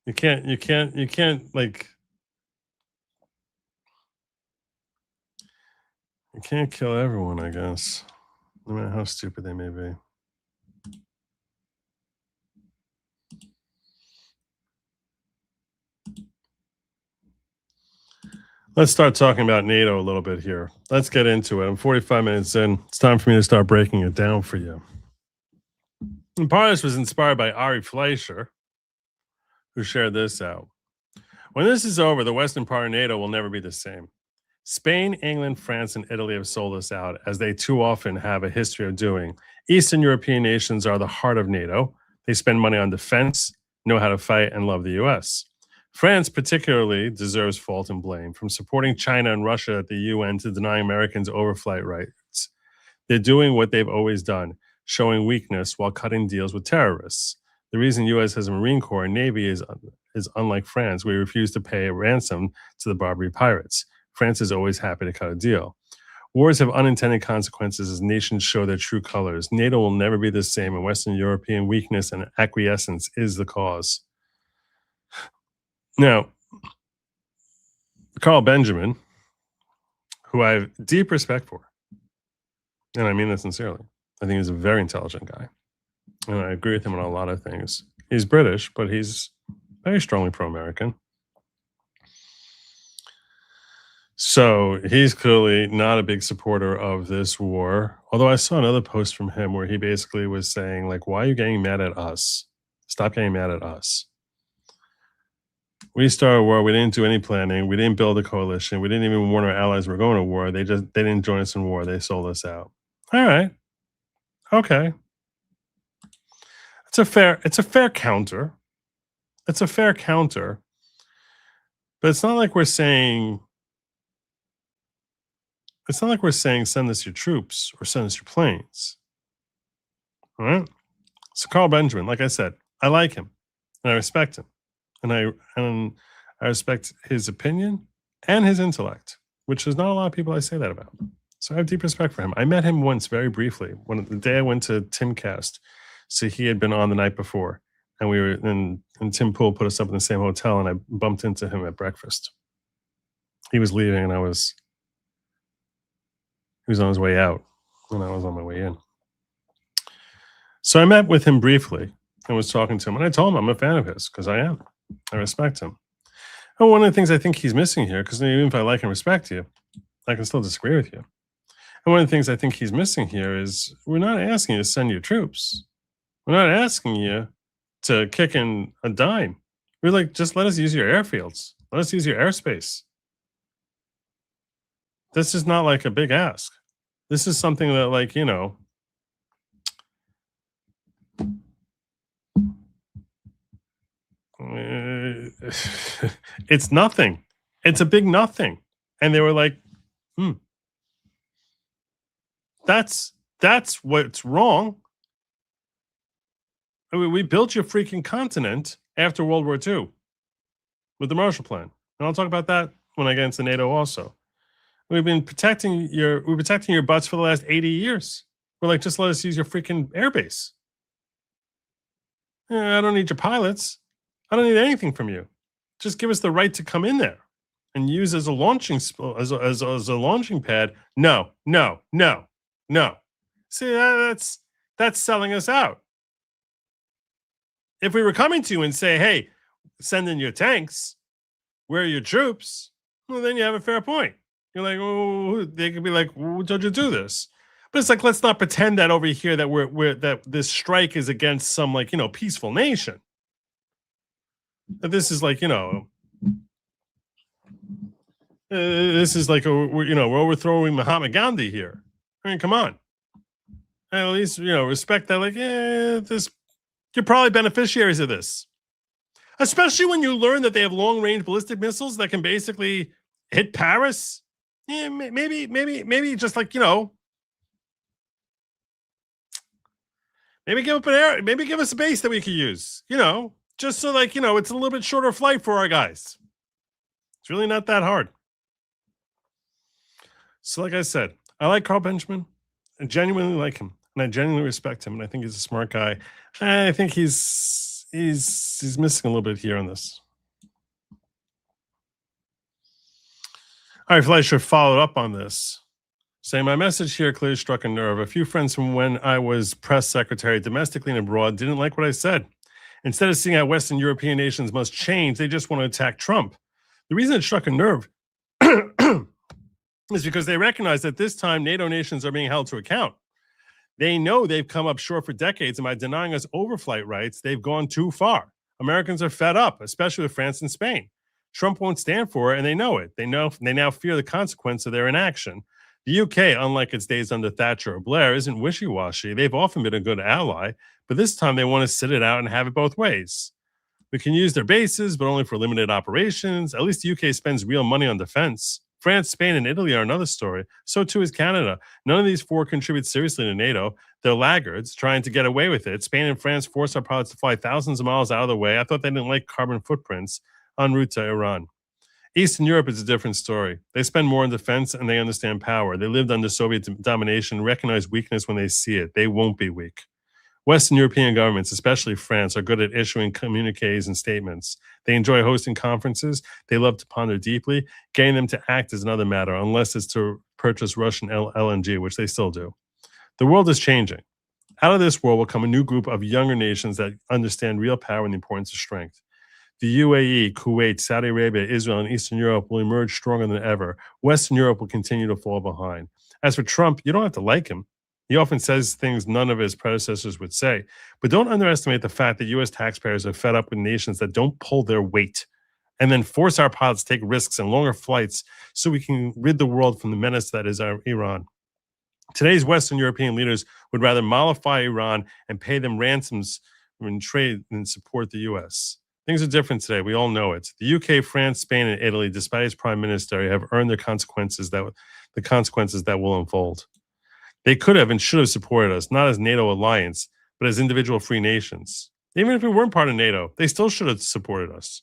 you can't like, you can't kill everyone, I guess, no matter how stupid they may be. Let's start talking about NATO a little bit here. Let's get into it. I'm 45 minutes in. It's time for me to start breaking it down for you. And part of this was inspired by Ari Fleischer, who shared this out. When this is over, the western part of NATO will never be the same. Spain, England, France, and Italy have sold us out, as they too often have a history of doing. Eastern European nations are the heart of NATO. They spend money on defense, know how to fight, and love the U.S. France particularly deserves fault and blame, from supporting China and Russia at the UN to denying Americans overflight rights. They're doing what they've always done, showing weakness while cutting deals with terrorists. The reason U.S. has a Marine Corps and Navy is unlike France. We refuse to pay a ransom to the Barbary pirates. France is always happy to cut a deal. Wars have unintended consequences as nations show their true colors. NATO will never be the same, and Western European weakness and acquiescence is the cause. Now, Carl Benjamin, who I have deep respect for, and I mean that sincerely, I think he's a very intelligent guy, and I agree with him on a lot of things. He's British, but he's very strongly pro-American. So he's clearly not a big supporter of this war, although I saw another post from him where he basically was saying, like, why are you getting mad at us? Stop getting mad at us. We started a war. We didn't do any planning. We didn't build a coalition. We didn't even warn our allies we're going to war. They didn't join us in war. They sold us out. All right. Okay. It's a fair counter. It's a fair counter. But it's not like we're saying send us your troops or send us your planes. All right? So Carl Benjamin, like I said, I like him and I respect him. And I respect his opinion and his intellect, which is not a lot of people I say that about. So I have deep respect for him. I met him once very briefly when the day I went to Timcast. So he had been on the night before, and we were and Tim Pool put us up in the same hotel, and I bumped into him at breakfast. He was leaving, and he was on his way out, and I was on my way in. So I met with him briefly and was talking to him, and I told him I'm a fan of his because I am. I respect him. And one of the things I think he's missing here, because even if I like and respect you, I can still disagree with you. And one of the things I think he's missing here is we're not asking you to send your troops. We're not asking you to kick in a dime. We're like, just let us use your airfields. Let us use your airspace. This is not like a big ask. This is something that, like, you know, it's nothing. It's a big nothing. And they were like, that's what's wrong. I mean, we built your freaking continent after World War II with the Marshall Plan. And I'll talk about that when I get into NATO also. We've been protecting your butts for the last 80 years. We're like, just let us use your freaking airbase. I don't need your pilots. I don't need anything from you. Just give us the right to come in there and use as a launching as a launching pad. No. See, that's selling us out. If we were coming to you and say, hey, send in your tanks, where are your troops? Well, then you have a fair point. You're like, oh, they could be like, well, don't you do this? But it's like, let's not pretend that over here that that this strike is against some, like, you know, peaceful nation. That this is like, you know, This is like we're overthrowing Mahatma Gandhi here. I mean, come on. At least respect that. Like, you're probably beneficiaries of this, especially when you learn that they have long-range ballistic missiles that can basically hit Paris. Yeah, maybe just like maybe give us a base that we could use. Just so like it's a little bit shorter flight for our guys. It's really not that hard. So, like I said, I like Carl Benjamin. I genuinely like him, and I genuinely respect him, and I think he's a smart guy. I think he's missing a little bit here on this. All right, Fleischer followed up on this, saying, my message here clearly struck a nerve. A few friends from when I was press secretary domestically and abroad didn't like what I said. Instead of seeing how Western European nations must change, they just want to attack Trump. The reason it struck a nerve is because they recognize that this time NATO nations are being held to account. They know they've come up short for decades, and by denying us overflight rights, they've gone too far. Americans are fed up, especially with France and Spain. Trump won't stand for it, and they know it. They now fear the consequence of their inaction. The UK, unlike its days under Thatcher or Blair, isn't wishy-washy. They've often been a good ally, but this time they want to sit it out and have it both ways. We can use their bases, but only for limited operations. At least the UK spends real money on defense. France, Spain, and Italy are another story. So too is Canada. None of these four contribute seriously to NATO. They're laggards trying to get away with it. Spain and France force our pilots to fly thousands of miles out of the way. I thought they didn't like carbon footprints en route to Iran. Eastern Europe is a different story. They spend more on defense and they understand power. They lived under Soviet domination, recognize weakness when they see it. They won't be weak. Western European governments, especially France, are good at issuing communiques and statements. They enjoy hosting conferences. They love to ponder deeply. Getting them to act is another matter, unless it's to purchase Russian LNG, which they still do. The world is changing. Out of this world will come a new group of younger nations that understand real power and the importance of strength. The UAE, Kuwait, Saudi Arabia, Israel, and Eastern Europe will emerge stronger than ever. Western Europe will continue to fall behind. As for Trump, you don't have to like him. He often says things none of his predecessors would say. But don't underestimate the fact that U.S. taxpayers are fed up with nations that don't pull their weight and then force our pilots to take risks and longer flights so we can rid the world from the menace that is Iran. Today's Western European leaders would rather mollify Iran and pay them ransoms in trade than support the U.S. Things are different today. We all know it. The UK, France, Spain, and Italy, despite its prime minister, have earned the consequences that will unfold. They could have and should have supported us, not as NATO alliance, but as individual free nations. Even if we weren't part of NATO, they still should have supported us.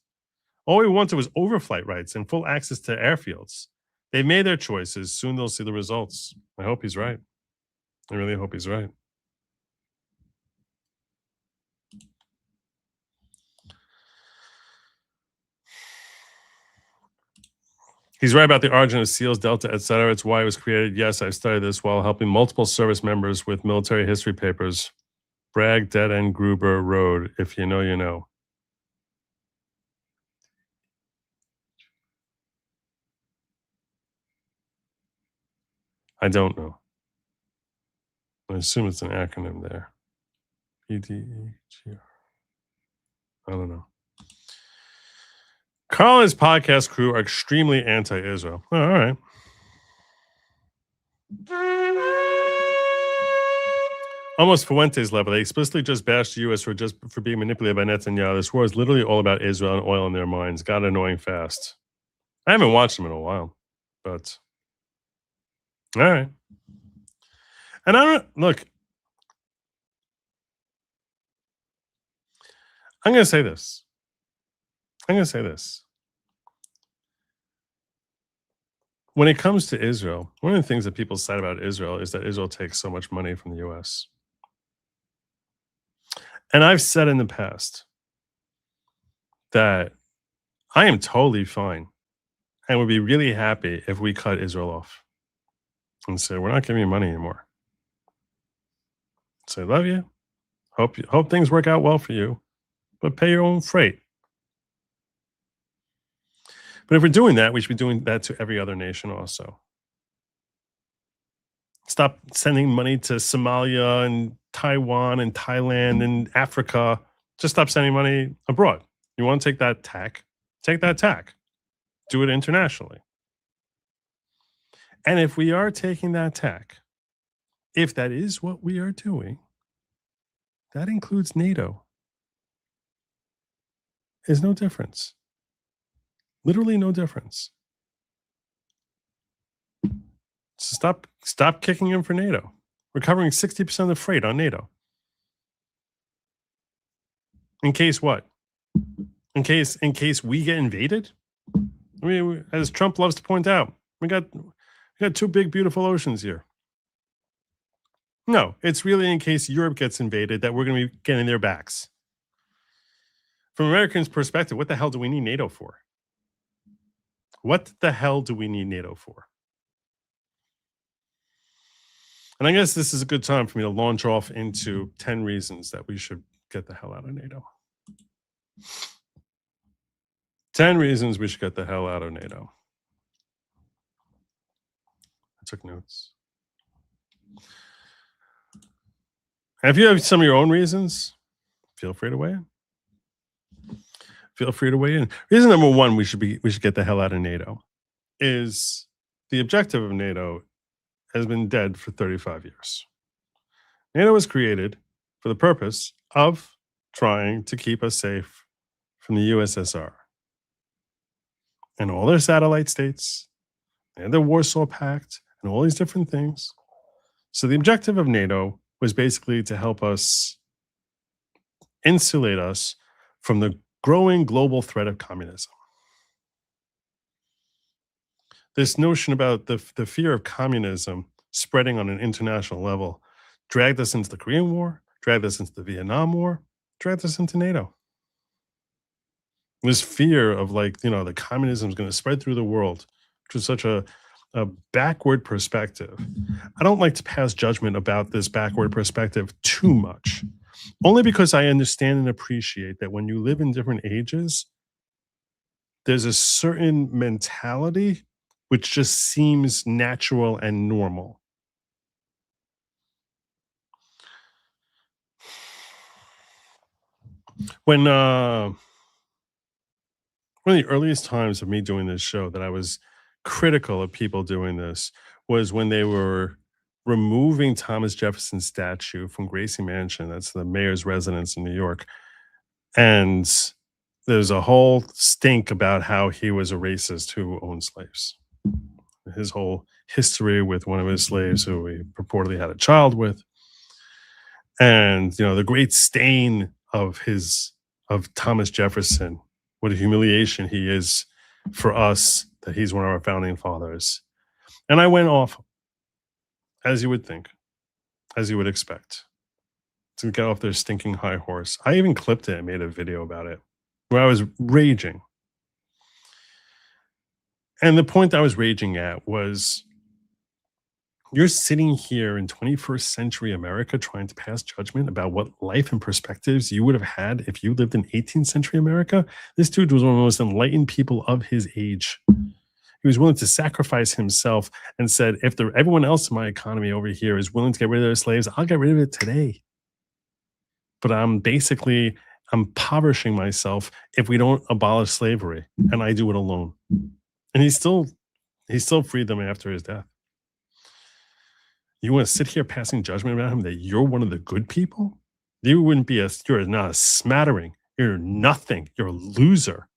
All we wanted was overflight rights and full access to airfields. They've made their choices. Soon they'll see the results. I hope he's right. I really hope he's right. He's right about the origin of SEALs, Delta, etc. It's why it was created. Yes, I studied this while helping multiple service members with military history papers. Bragg, Dead End, Gruber, Road. If you know, you know. I don't know. I assume it's an acronym there. PDEGR. I don't know. Carl and his podcast crew are extremely anti-Israel. Oh, all right. Almost Fuentes level. They explicitly just bashed the U.S. for being manipulated by Netanyahu. This war is literally all about Israel and oil in their minds. Got annoying fast. I haven't watched them in a while, but all right. And I don't look. I'm going to say this. When it comes to Israel, one of the things that people cite about Israel is that Israel takes so much money from the U.S. And I've said in the past that I am totally fine and would be really happy if we cut Israel off and say, we're not giving you money anymore. Say, love you. Hope things work out well for you, but pay your own freight. But if we're doing that, we should be doing that to every other nation also. Stop sending money to Somalia and Taiwan and Thailand and Africa. Just stop sending money abroad. You want to take that tack? Take that tack. Do it internationally. And if we are taking that tack, if that is what we are doing, that includes NATO. There's no difference. Literally no difference. So stop kicking him for NATO. We're covering 60% of the freight on NATO. In case what? In case we get invaded? I mean, as Trump loves to point out, we got two big, beautiful oceans here. No, it's really in case Europe gets invaded that we're going to be getting their backs. From Americans' perspective, what the hell do we need NATO for? What the hell do we need NATO for? And I guess this is a good time for me to launch off into 10 reasons that we should get the hell out of NATO. 10 reasons we should get the hell out of NATO. I took notes. And if you have some of your own reasons, feel free to weigh in. Feel free to weigh in. Reason number one, we should get the hell out of NATO is the objective of NATO has been dead for 35 years. NATO was created for the purpose of trying to keep us safe from the USSR and all their satellite states and the Warsaw Pact and all these different things. So the objective of NATO was basically to help us insulate us from the growing global threat of communism. This notion about the fear of communism spreading on an international level dragged us into the Korean War, dragged us into the Vietnam War, dragged us into NATO. This fear of the communism is going to spread through the world, which is such a backward perspective. I don't like to pass judgment about this backward perspective too much, only because I understand and appreciate that when you live in different ages, there's a certain mentality which just seems natural and normal. When one of the earliest times of me doing this show that I was critical of people doing this was when they were removing Thomas Jefferson's statue from Gracie Mansion. That's the mayor's residence in New York. And there's a whole stink about how he was a racist who owned slaves. His whole history with one of his slaves who he purportedly had a child with. And, the great stain of Thomas Jefferson, what a humiliation he is for us that he's one of our founding fathers. And I went off, as you would think, as you would expect, to get off their stinking high horse. I even clipped it and made a video about it where I was raging. And the point I was raging at was, you're sitting here in 21st century America trying to pass judgment about what life and perspectives you would have had if you lived in 18th century America. This dude was one of the most enlightened people of his age. He was willing to sacrifice himself and said, if everyone else in my economy over here is willing to get rid of their slaves, I'll get rid of it today. But I'm impoverishing myself if we don't abolish slavery, and I do it alone. And he still freed them after his death. You want to sit here passing judgment about him that you're one of the good people? You wouldn't be you're not a smattering. You're nothing. You're a loser.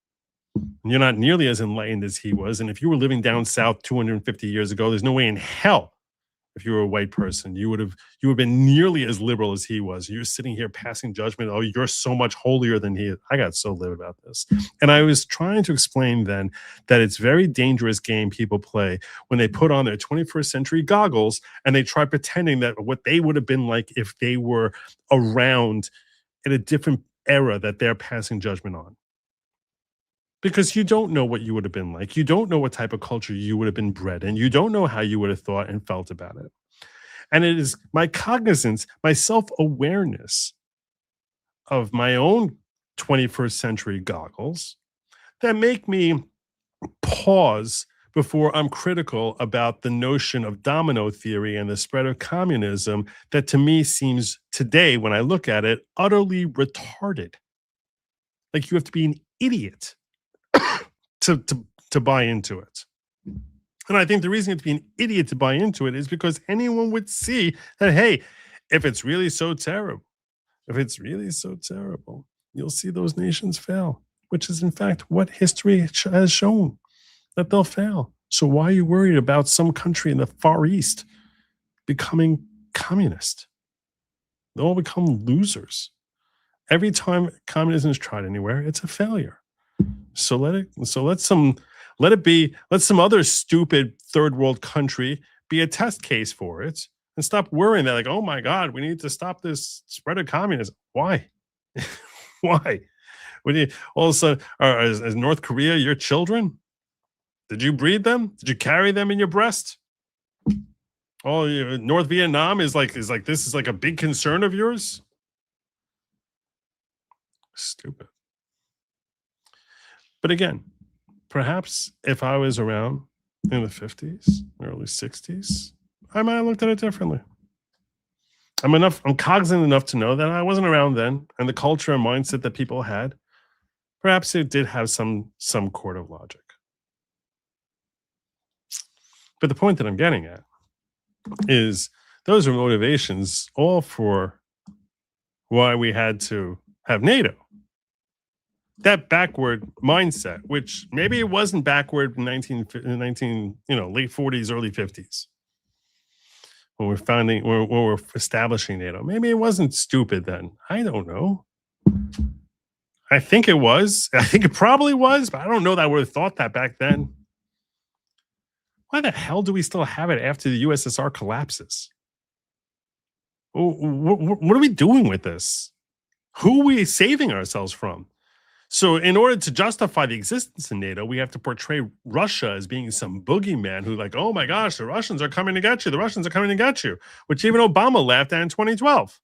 And you're not nearly as enlightened as he was. And if you were living down south 250 years ago, there's no way in hell, if you were a white person, you would have been nearly as liberal as he was. You're sitting here passing judgment. Oh, you're so much holier than he is. I got so livid about this. And I was trying to explain then that it's a very dangerous game people play when they put on their 21st century goggles and they try pretending that what they would have been like if they were around in a different era that they're passing judgment on. Because you don't know what you would have been like. You don't know what type of culture you would have been bred in. You don't know how you would have thought and felt about it. And it is my cognizance, my self-awareness of my own 21st century goggles that make me pause before I'm critical about the notion of domino theory and the spread of communism that to me seems today, when I look at it, utterly retarded. Like you have to be an idiot to buy into it. And I think the reason you have to be an idiot to buy into it is because anyone would see that, hey, if it's really so terrible, you'll see those nations fail, which is in fact what history has shown, that they'll fail. So why are you worried about some country in the Far East becoming communist? They'll all become losers. Every time communism is tried anywhere, it's a failure. So let some other stupid third world country be a test case for it, and stop worrying that, like, oh my God, we need to stop this spread of communism. Why? Why? When you all of a sudden, is North Korea your children? Did you breed them? Did you carry them in your breast? Oh, North Vietnam is like this is like a big concern of yours? Stupid. But again, perhaps if I was around in the 50s, early 60s, I might have looked at it differently. I'm cognizant enough to know that I wasn't around then, and the culture and mindset that people had, perhaps it did have some chord of logic. But the point that I'm getting at is those are motivations all for why we had to have NATO. That backward mindset, which maybe it wasn't backward in 19 late 40s, early 50s, when we're establishing NATO. Maybe it wasn't stupid then. I don't know. I think it was. I think it probably was, but I don't know that I would have thought that back then. Why the hell do we still have it after the USSR collapses? What are we doing with this? Who are we saving ourselves from? So in order to justify the existence of NATO, we have to portray Russia as being some boogeyman who, like, oh my gosh, the Russians are coming to get you. The Russians are coming to get you, which even Obama laughed at in 2012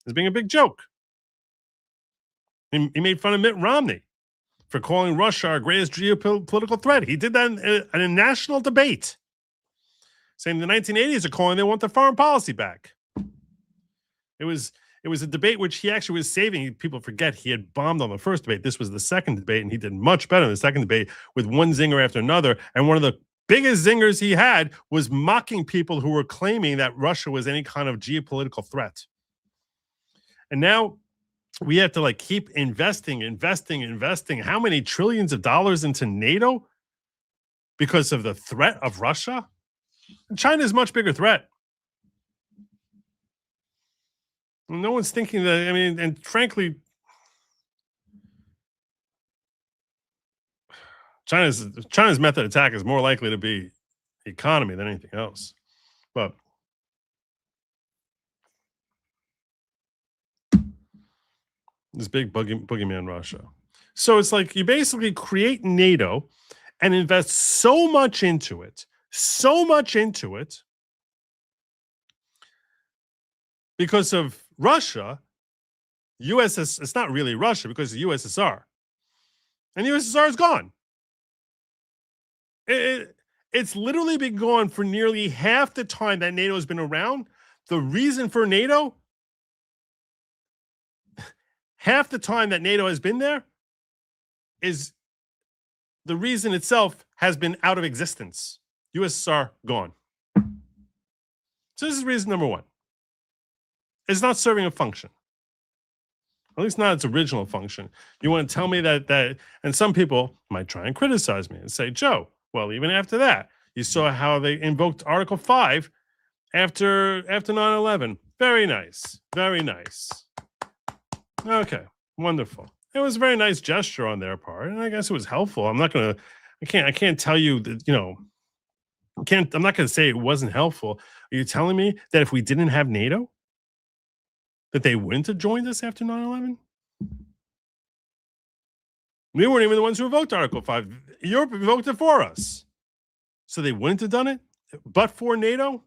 as being a big joke. He made fun of Mitt Romney for calling Russia our greatest geopolitical threat. He did that in a national debate, saying the 1980s are calling they want their foreign policy back. It was a debate which he actually was saving. People forget he had bombed on the first debate. This was the second debate, and he did much better in the second debate with one zinger after another. And one of the biggest zingers he had was mocking people who were claiming that Russia was any kind of geopolitical threat. And now we have to keep investing. How many trillions of dollars into NATO because of the threat of Russia? And China is a much bigger threat. No one's thinking that. I mean, and frankly, China's method of attack is more likely to be economy than anything else. But this big boogeyman Russia. So it's like you basically create NATO and invest so much into it, because of Russia, it's not really Russia because of the USSR. And the USSR is gone. It's literally been gone for nearly half the time that NATO has been around. The reason for NATO, half the time that NATO has been there, is the reason itself has been out of existence. USSR gone. So this is reason number one. It's not serving a function. At least not its original function. You want to tell me that, and some people might try and criticize me and say, Joe, well, even after that, you saw how they invoked Article 5 after 9/11. Very nice. Very nice. Okay, wonderful. It was a very nice gesture on their part, and I guess it was helpful. I can't tell you that, I'm not going to say it wasn't helpful. Are you telling me that if we didn't have NATO, that they wouldn't have joined us after 9/11? We weren't even the ones who invoked Article 5. Europe invoked it for us. So they wouldn't have done it, but for NATO?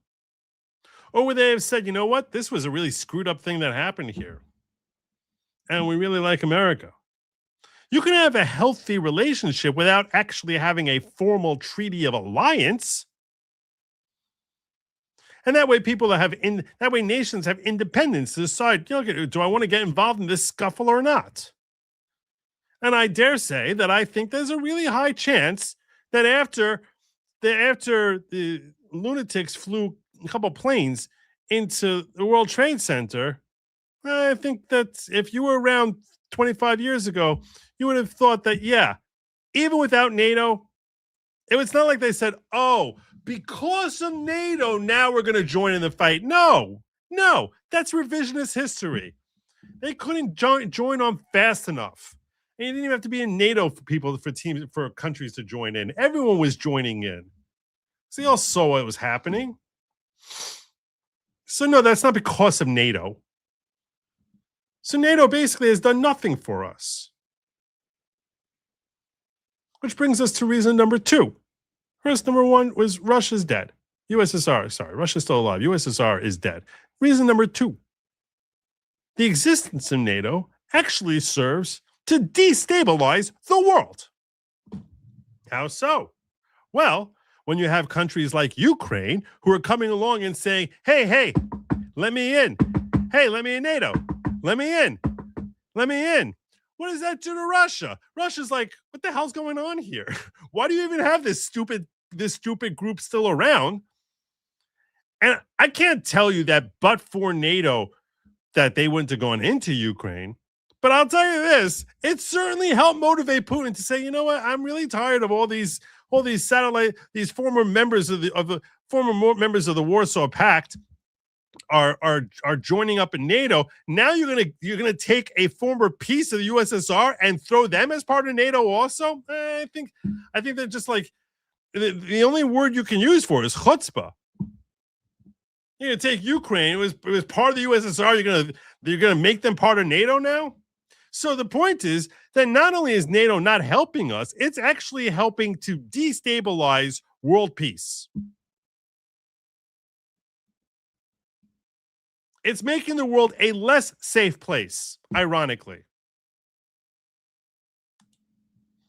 Or would they have said, you know what? This was a really screwed up thing that happened here. And we really like America. You can have a healthy relationship without actually having a formal treaty of alliance. And that way nations have independence to decide, do I want to get involved in this scuffle or not? And I dare say that I think there's a really high chance that after after the lunatics flew a couple planes into the World Trade Center, I think that if you were around 25 years ago, you would have thought that, yeah, even without NATO, it was not like they said, oh, because of NATO, now we're going to join in the fight. No, that's revisionist history. They couldn't join on fast enough. And you didn't even have to be in NATO for countries to join in. Everyone was joining in. So they all saw what was happening. So no, that's not because of NATO. So NATO basically has done nothing for us. Which brings us to reason number 2. First, number 1 was Russia's dead. Russia's still alive. USSR is dead. Reason number 2. The existence of NATO actually serves to destabilize the world. How so? Well, when you have countries like Ukraine who are coming along and saying, hey, let me in. Hey, let me in NATO. Let me in. Let me in. What does that do to Russia? Russia's like, what the hell's going on here? Why do you even have this stupid group still around? And I can't tell you that but for NATO that they wouldn't have gone into Ukraine. But I'll tell you this, it certainly helped motivate Putin to say, you know what, I'm really tired of all these former members of the Warsaw Pact are joining up in NATO. Now you're gonna take a former piece of the USSR and throw them as part of NATO also? I think they're just like the only word you can use for it is chutzpah. You're gonna take Ukraine, it was part of the USSR, you're gonna make them part of NATO now? So the point is that not only is NATO not helping us, it's actually helping to destabilize world peace. It's making the world a less safe place, ironically.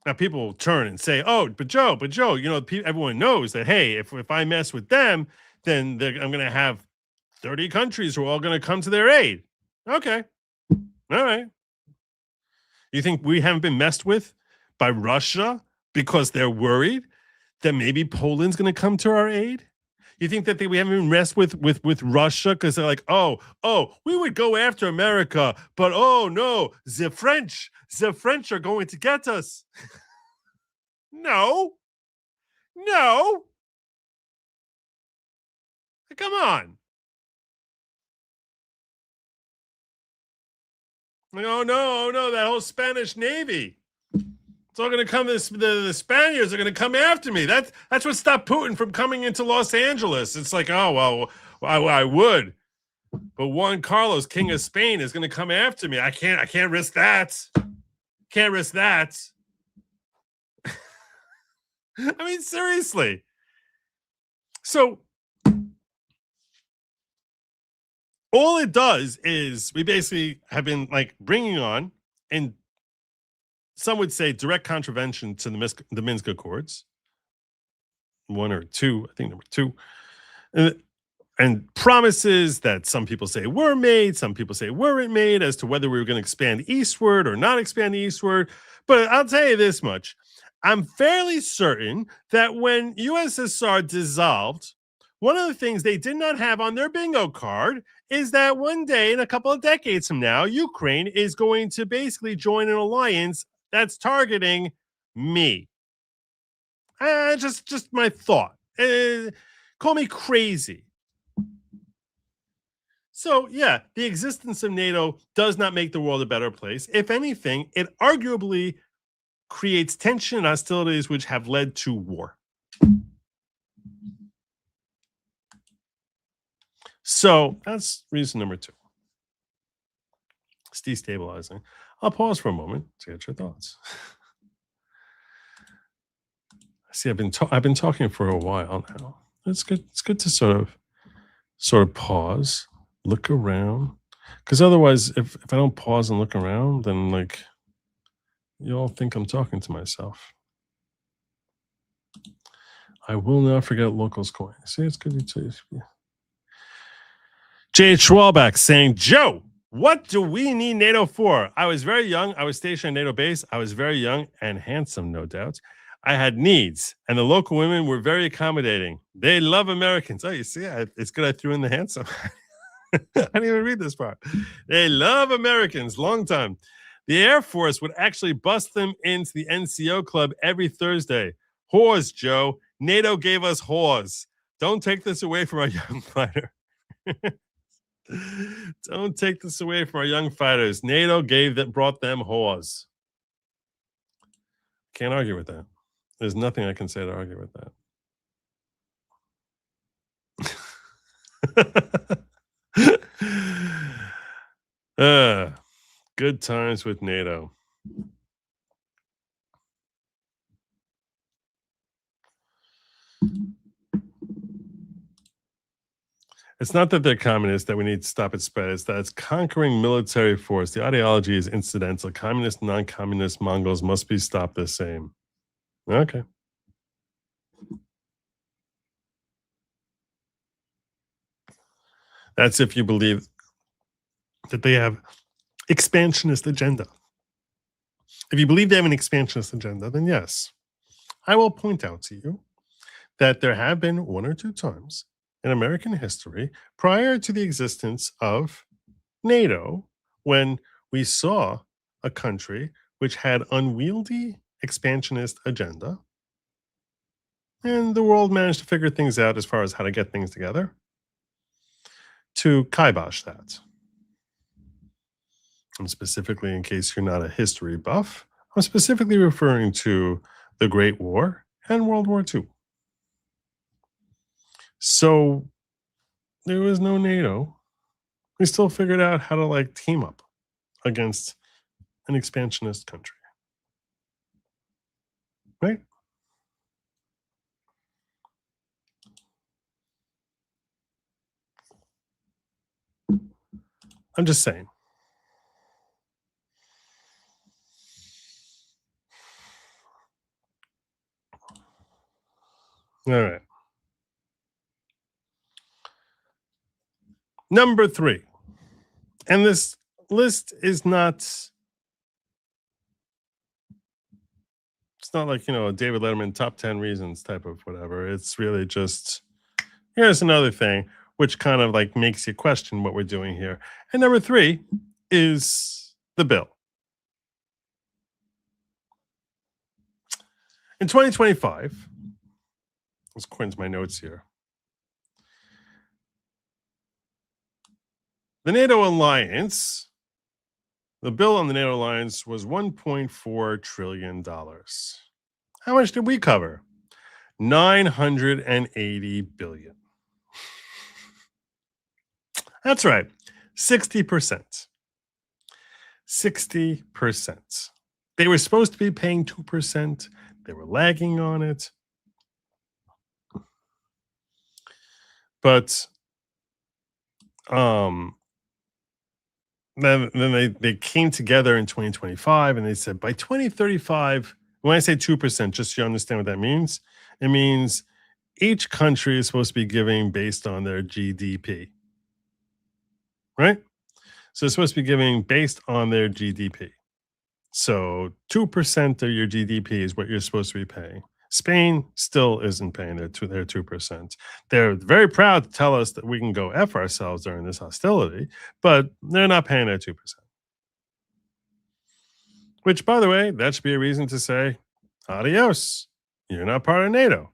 Now people will turn and say, oh, but Joe, everyone knows that, hey, if I mess with them, then I'm going to have 30 countries who are all going to come to their aid. Okay. All right. You think we haven't been messed with by Russia because they're worried that maybe Poland's going to come to our aid? You think that we haven't been messed with Russia because they're like, oh, we would go after America, but oh no, the French are going to get us. No. Come on. Like, oh no, that whole Spanish Navy. It's all going to come. The Spaniards are going to come after me. That's what stopped Putin from coming into Los Angeles. It's like, oh well, I would, but Juan Carlos, King of Spain, is going to come after me. I can't risk that. Can't risk that. I mean, seriously. So all it does is we basically have been like bringing on, and some would say direct contravention to the Minsk Accords. 1 or 2, I think number 2. And promises that some people say were made, some people say weren't made as to whether we were going to expand eastward or not expand eastward. But I'll tell you this much. I'm fairly certain that when USSR dissolved, one of the things they did not have on their bingo card is that one day in a couple of decades from now, Ukraine is going to basically join an alliance that's targeting me. Just my thought. Call me crazy. So, yeah, the existence of NATO does not make the world a better place. If anything, it arguably creates tension and hostilities which have led to war. So that's reason number 2. It's destabilizing. I'll pause for a moment to get your thoughts. See, I've been talking for a while now. It's good. It's good to sort of pause, look around, because otherwise, if I don't pause and look around, then like you all think I'm talking to myself. I will not forget locals coin. See, it's good to yeah. J.H. Schwalbach saying, Joe, what do we need NATO for? I was very young. I was stationed at NATO base. I was very young and handsome, no doubt. I had needs, and the local women were very accommodating. They love Americans. Oh, you see, it's good I threw in the handsome. I didn't even read this part. They love Americans. Long time. The Air Force would actually bust them into the NCO club every Thursday. Whores, Joe. NATO gave us whores. Don't take this away from our young fighter. Don't take this away from our young fighters. NATO brought them whores. Can't argue with that. There's nothing I can say to argue with that. Good times with NATO. It's not that they're communists that we need to stop its spread. It's that it's conquering military force. The ideology is incidental. Communist, non-communist Mongols must be stopped the same. Okay. That's if you believe that they have expansionist agenda. If you believe they have an expansionist agenda, then yes. I will point out to you that there have been one or two times in American history prior to the existence of NATO when we saw a country which had unwieldy expansionist agenda, and the world managed to figure things out as far as how to get things together to kibosh that. And specifically, in case you're not a history buff, I'm specifically referring to the Great War and World War II. So there was no NATO. We still figured out how to team up against an expansionist country. Right? I'm just saying. All right. Number 3. And this list is not, it's not like, a David Letterman top 10 reasons type of whatever. It's really just, here's another thing which kind of makes you question what we're doing here. And number 3 is the bill. In 2025, let's according my notes here, the NATO alliance, the bill on the NATO alliance was $1.4 trillion. How much did we cover? $980 billion. That's right, 60%. 60%. They were supposed to be paying 2%. They were lagging on it. But then they came together in 2025 and they said by 2035, when I say 2%, just so you understand what that means, it means each country is supposed to be giving based on their GDP. Right? So it's supposed to be giving based on their GDP. So 2% of your GDP is what you're supposed to be paying. Spain still isn't paying their 2%. They're very proud to tell us that we can go F ourselves during this hostility, but they're not paying their 2%. Which, by the way, that should be a reason to say, adios. You're not part of NATO.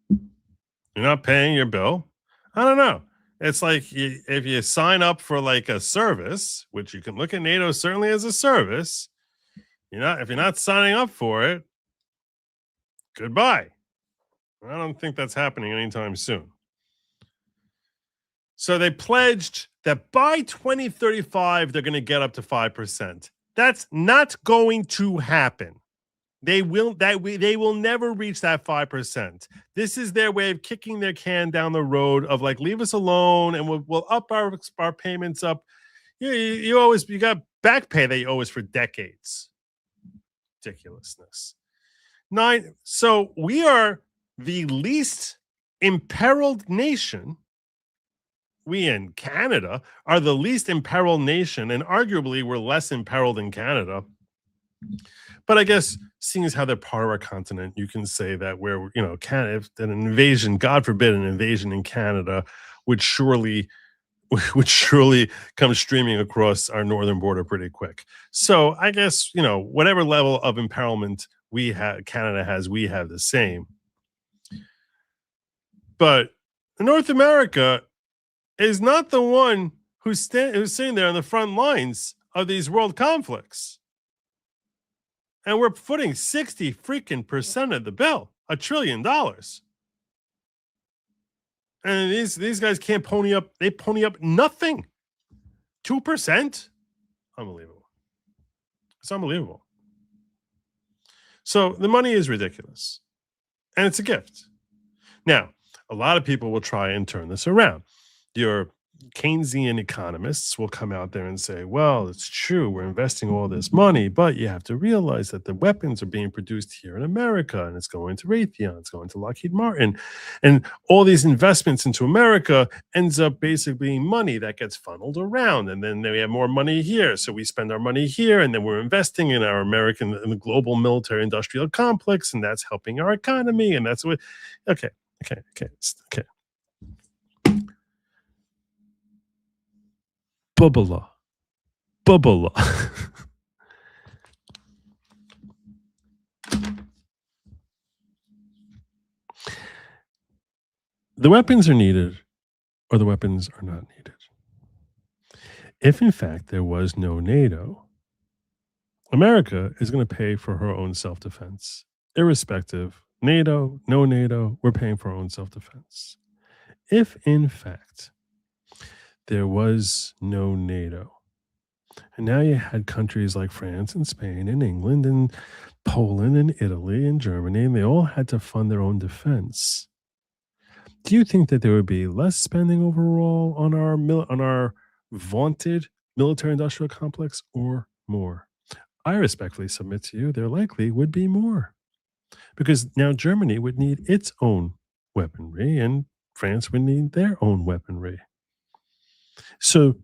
You're not paying your bill. I don't know. It's like if you sign up for a service, which you can look at NATO certainly as a service, if you're not signing up for it, goodbye. I don't think that's happening anytime soon. So they pledged that by 2035, they're going to get up to 5%. That's not going to happen. They will never reach that 5%. This is their way of kicking their can down the road of leave us alone and we'll up our payments up. You got back pay that you owe us for decades. Ridiculousness. 9. So we are the least imperiled nation. We in Canada are the least imperiled nation, and arguably we're less imperiled in Canada But I guess seeing as how they're part of our continent, you can say that we're, Canada, if an invasion, God forbid, an invasion in Canada would surely come streaming across our northern border pretty quick. So I guess, whatever level of empowerment Canada has, we have the same. But North America is not the one who's sitting there on the front lines of these world conflicts. And we're footing 60% of the bill, $1 trillion. And these guys can't pony up. They pony up nothing. 2%? Unbelievable. It's unbelievable. So the money is ridiculous. And it's a gift. Now, a lot of people will try and turn this around. Your Keynesian economists will come out there and say, well, it's true, we're investing all this money, but you have to realize that the weapons are being produced here in America, and it's going to Raytheon, it's going to Lockheed Martin, and all these investments into America ends up basically being money that gets funneled around, and then we have more money here, so we spend our money here, and then we're investing in our in the global military industrial complex, and that's helping our economy, and that's what, okay. Bubbala. The weapons are needed, or the weapons are not needed. If, in fact, there was no NATO, America is going to pay for her own self-defense, irrespective. NATO, no NATO, we're paying for our own self-defense. If, in fact, there was no NATO, and now you had countries like France and Spain and England and Poland and Italy and Germany, and they all had to fund their own defense. Do you think that there would be less spending overall on our vaunted military-industrial complex, or more? I respectfully submit to you there likely would be more. Because now Germany would need its own weaponry, and France would need their own weaponry. So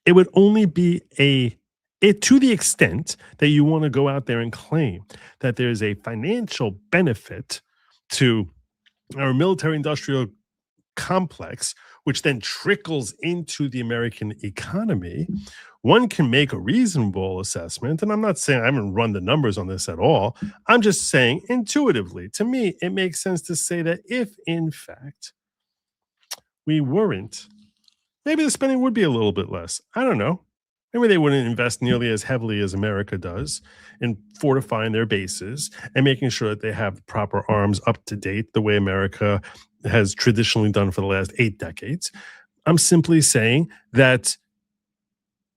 it would only be to the extent that you want to go out there and claim that there's a financial benefit to our military-industrial complex, which then trickles into the American economy. One can make a reasonable assessment, and I'm not saying I haven't run the numbers on this at all. I'm just saying intuitively, to me, it makes sense to say that if, in fact, we weren't, maybe the spending would be a little bit less. I don't know. Maybe they wouldn't invest nearly as heavily as America does in fortifying their bases and making sure that they have proper arms up to date the way America has traditionally done for the last 8 decades. I'm simply saying that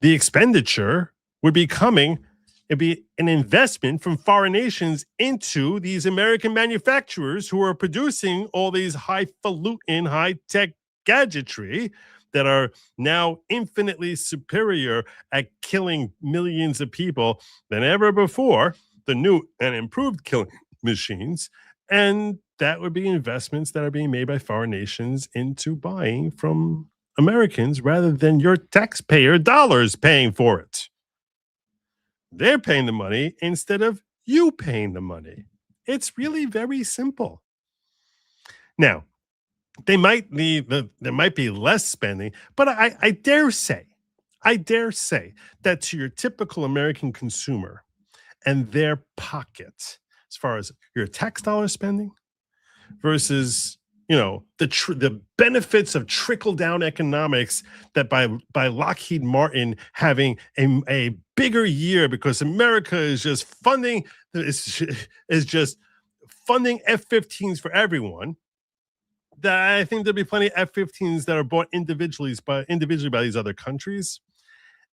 the expenditure would be it'd be an investment from foreign nations into these American manufacturers who are producing all these highfalutin, high-tech gadgetry that are now infinitely superior at killing millions of people than ever before, the new and improved killing machines. And that would be investments that are being made by foreign nations into buying from Americans rather than your taxpayer dollars paying for it. They're paying the money instead of you paying the money. It's really very simple. Now, there might be less spending, but I dare say that to your typical American consumer and their pocket, as far as your tax dollar spending versus the benefits of trickle down economics that by Lockheed Martin having a bigger year because America is just funding funding F-15s for everyone. That I think there'll be plenty of F-15s that are bought individually by these other countries.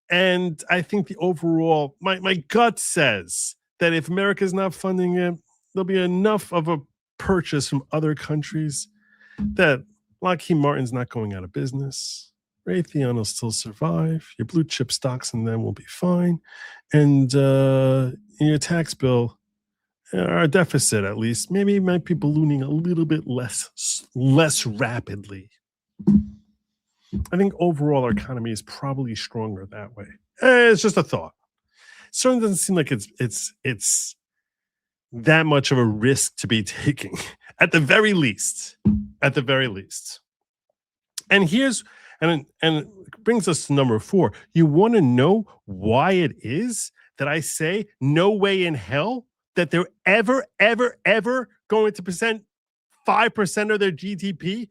And I think the overall, my gut says that if America's not funding it, there'll be enough of a purchase from other countries that Lockheed Martin's not going out of business. Raytheon will still survive. Your blue chip stocks and them will be fine. And in your tax bill, our deficit, at least, maybe might be ballooning a little bit less rapidly. I think overall our economy is probably stronger that way. It's just a thought. certainly doesn't seem like it's that much of a risk to be taking at the very least. And it brings us to number 4. You want to know why it is that I say no way in hell that they're ever going to present 5% of their GDP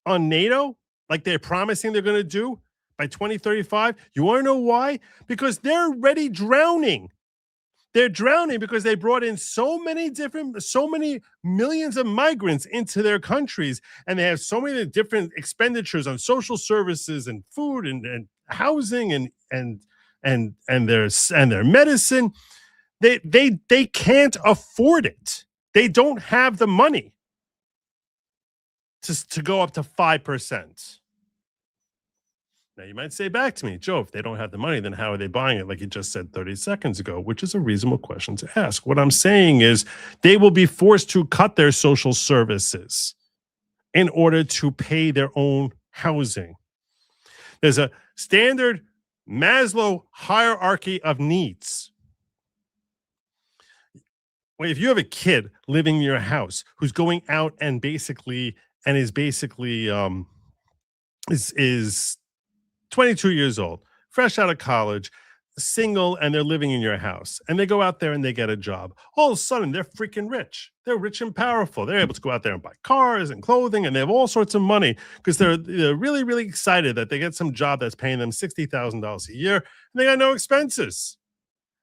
on NATO, like they're promising they're going to do by 2035? You want to know why? Because they're already drowning. They're drowning because they brought in so many millions of migrants into their countries, and they have so many different expenditures on social services and food and housing and their medicine. They can't afford it. They don't have the money to go up to 5%. Now, you might say back to me, Joe, if they don't have the money, then how are they buying it, like you just said 30 seconds ago, which is a reasonable question to ask. What I'm saying is they will be forced to cut their social services in order to pay their own housing. There's a standard Maslow hierarchy of needs. Well, if you have a kid living in your house who's going out and is 22 years old, fresh out of college, single, and they're living in your house, and they go out there and they get a job, all of a sudden they're freaking rich. They're rich and powerful. They're able to go out there and buy cars and clothing, and they have all sorts of money because they're really, really excited that they get some job that's paying them $60,000 a year, and they got no expenses.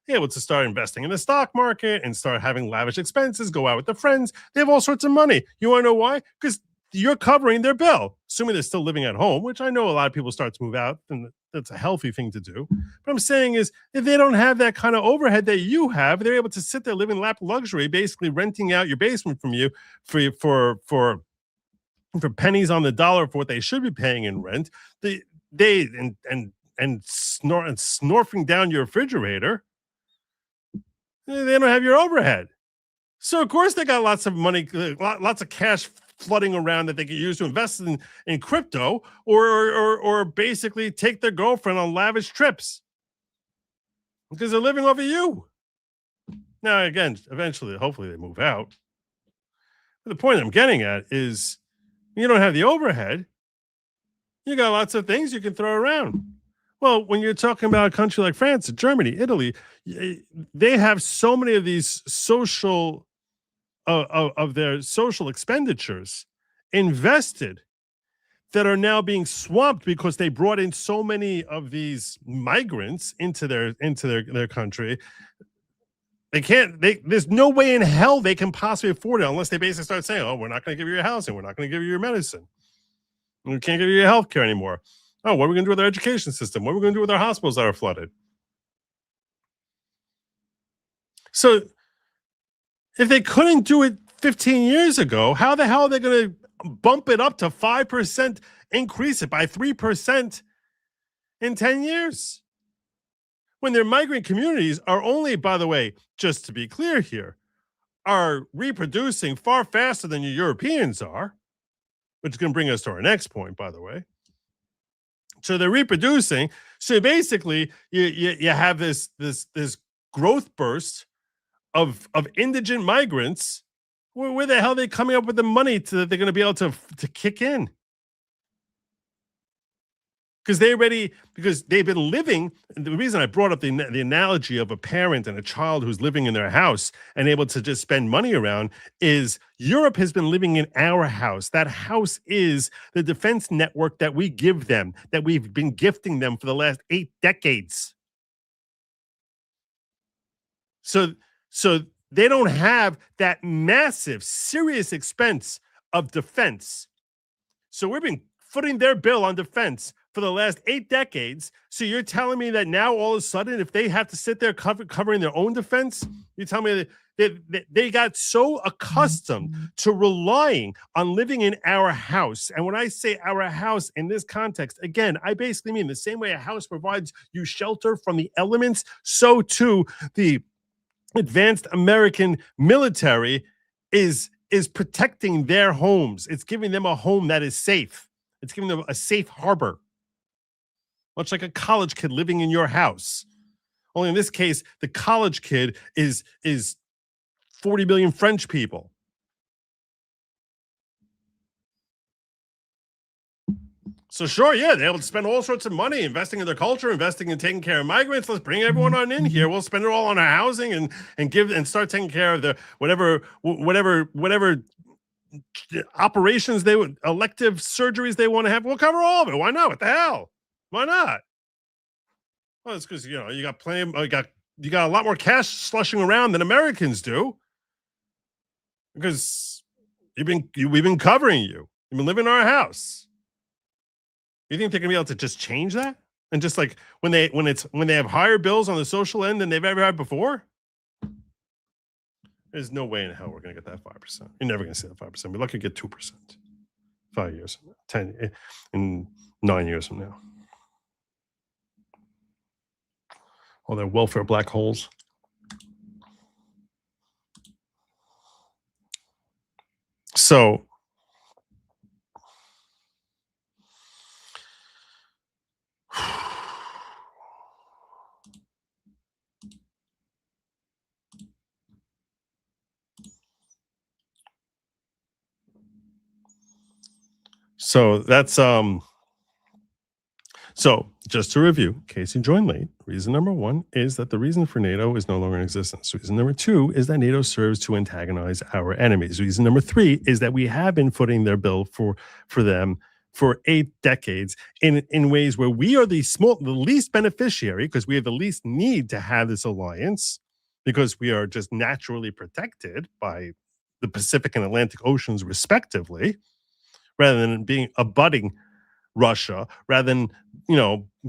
They're able to start investing in the stock market and start having lavish expenses, go out with their friends. They have all sorts of money. You want to know why? Because you're covering their bill, assuming they're still living at home, which I know a lot of people start to move out, and that's a healthy thing to do. But I'm saying is, if they don't have that kind of overhead that you have, they're able to sit there living lap luxury, basically renting out your basement from you for pennies on the dollar for what they should be paying in rent. They snorting down your refrigerator. They don't have your overhead. So of course they got lots of money, lots of cash flooding around that they could use to invest in crypto or basically take their girlfriend on lavish trips because they're living off of you. Now, again, eventually, hopefully they move out. But the point I'm getting at is you don't have the overhead. You got lots of things you can throw around. Well, when you're talking about a country like France, Germany, Italy, they have so many of these social of their social expenditures invested that are now being swamped because they brought in so many of these migrants into their country. There's no way in hell they can possibly afford it unless they basically start saying, oh, we're not going to give you your housing. We're not going to give you your medicine. We can't give you your health care anymore. Oh, what are we going to do with our education system? What are we going to do with our hospitals that are flooded? So if they couldn't do it 15 years ago, how the hell are they going to bump it up to 5%, increase it by 3% in 10 years? When their migrant communities are only, by the way, just to be clear here, are reproducing far faster than your Europeans are, which is going to bring us to our next point, by the way. So they're reproducing. So basically, you have this growth burst of indigent migrants. Where the hell are they coming up with the money that they're going to be able to kick in? Because they've been living. The reason I brought up the analogy of a parent and a child who's living in their house and able to just spend money around is Europe has been living in our house. That house is the defense network that we give them, that we've been gifting them for the last 8 decades. So they don't have that massive, serious expense of defense. So we've been footing their bill on defense for the last 8 decades. So you're telling me that now all of a sudden, if they have to sit there covering their own defense, you tell me that they got so accustomed to relying on living in our house. And when I say our house in this context, again, I basically mean the same way a house provides you shelter from the elements, so too the advanced American military is protecting their homes. It's giving them a home that is safe. It's giving them a safe harbor. Much like a college kid living in your house Only in this case, the college kid is 40 million French people. So sure, yeah, they would spend all sorts of money investing in their culture, investing in taking care of migrants. Let's bring everyone on in here. We'll spend it all on our housing and start taking care of the whatever operations they would, elective surgeries they want to have. We'll cover all of it. Why not? What the hell? Why not? Well, it's because you got plenty. You got a lot more cash slushing around than Americans do, because we've been covering you. You've been living in our house. You think they're gonna be able to just change that? And just like when they have higher bills on the social end than they've ever had before? There's no way in hell we're gonna get that 5%. You're never gonna see that 5%. We're lucky to get 2%. 5 years from now, 10 and 9 years from now. All their welfare black holes. So that's so just to review, in case you joined late, reason number 1 is that the reason for NATO is no longer in existence. Reason number 2 is that NATO serves to antagonize our enemies. Reason number 3 is that we have been footing their bill for them for 8 decades in ways where we are the least beneficiary, because we have the least need to have this alliance, because we are just naturally protected by the Pacific and Atlantic Oceans respectively, rather than being abutting Russia, rather than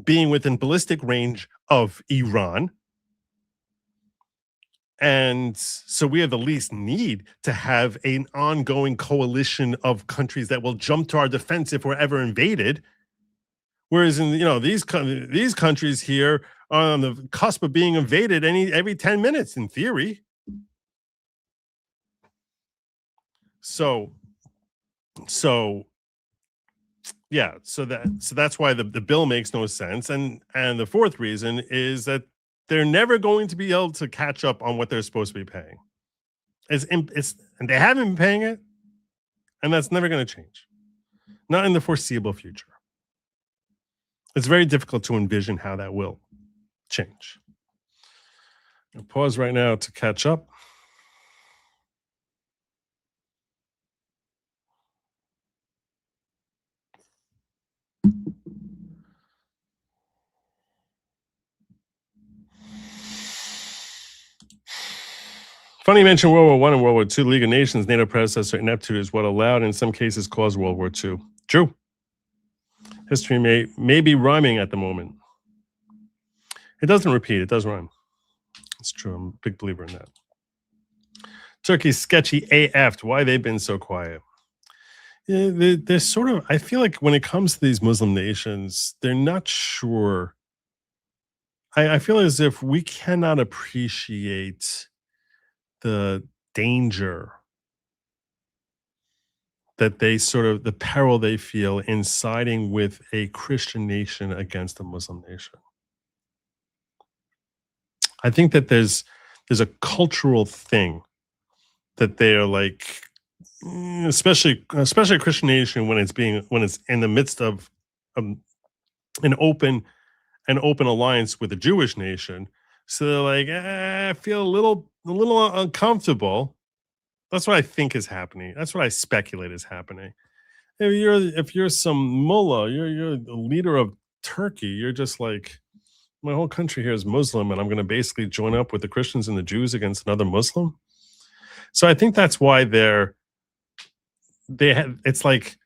being within ballistic range of Iran. And so we have the least need to have an ongoing coalition of countries that will jump to our defense if we're ever invaded. Whereas in these countries here are on the cusp of being invaded every 10 minutes in theory. So yeah, so that's why the bill makes no sense. And the fourth reason is that they're never going to be able to catch up on what they're supposed to be paying. And they haven't been paying it, and that's never going to change. Not in the foreseeable future. It's very difficult to envision how that will change. I'll pause right now to catch up. Funny you mention World War I and World War II. League of Nations, NATO predecessor ineptitude is what allowed, in some cases, caused World War II. True. History may be rhyming at the moment. It doesn't repeat, it does rhyme. It's true, I'm a big believer in that. Turkey's sketchy AF. Why they've been so quiet? Yeah, they're sort of, I feel like when it comes to these Muslim nations, they're not sure. I feel as if we cannot appreciate the danger that the peril they feel in siding with a Christian nation against a Muslim nation. I think that there's a cultural thing that they are like, especially a Christian nation when it's in the midst of an open alliance with a Jewish nation. So they're like, I feel a little uncomfortable. That's what I think is happening. That's what I speculate is happening. If you're some mullah, you're the leader of Turkey, you're just like, my whole country here is Muslim, and I'm going to basically join up with the Christians and the Jews against another Muslim. So I think that's why it's like,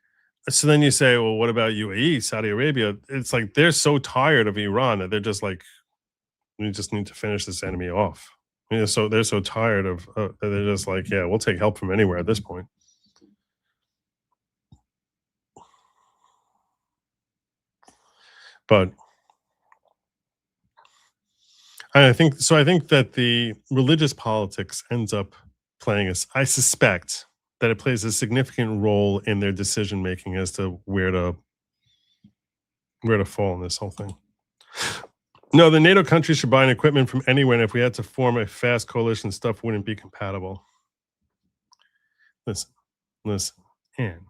so then you say, well, what about UAE, Saudi Arabia? It's like they're so tired of Iran that they're just like, we just need to finish this enemy off. So they're so tired of that they're just like, yeah, we'll take help from anywhere at this point. But I think that the religious politics ends up playing I suspect that it plays a significant role in their decision making as to where to fall in this whole thing. No, the NATO countries should buy equipment from anywhere, and if we had to form a fast coalition, stuff wouldn't be compatible. Listen, and.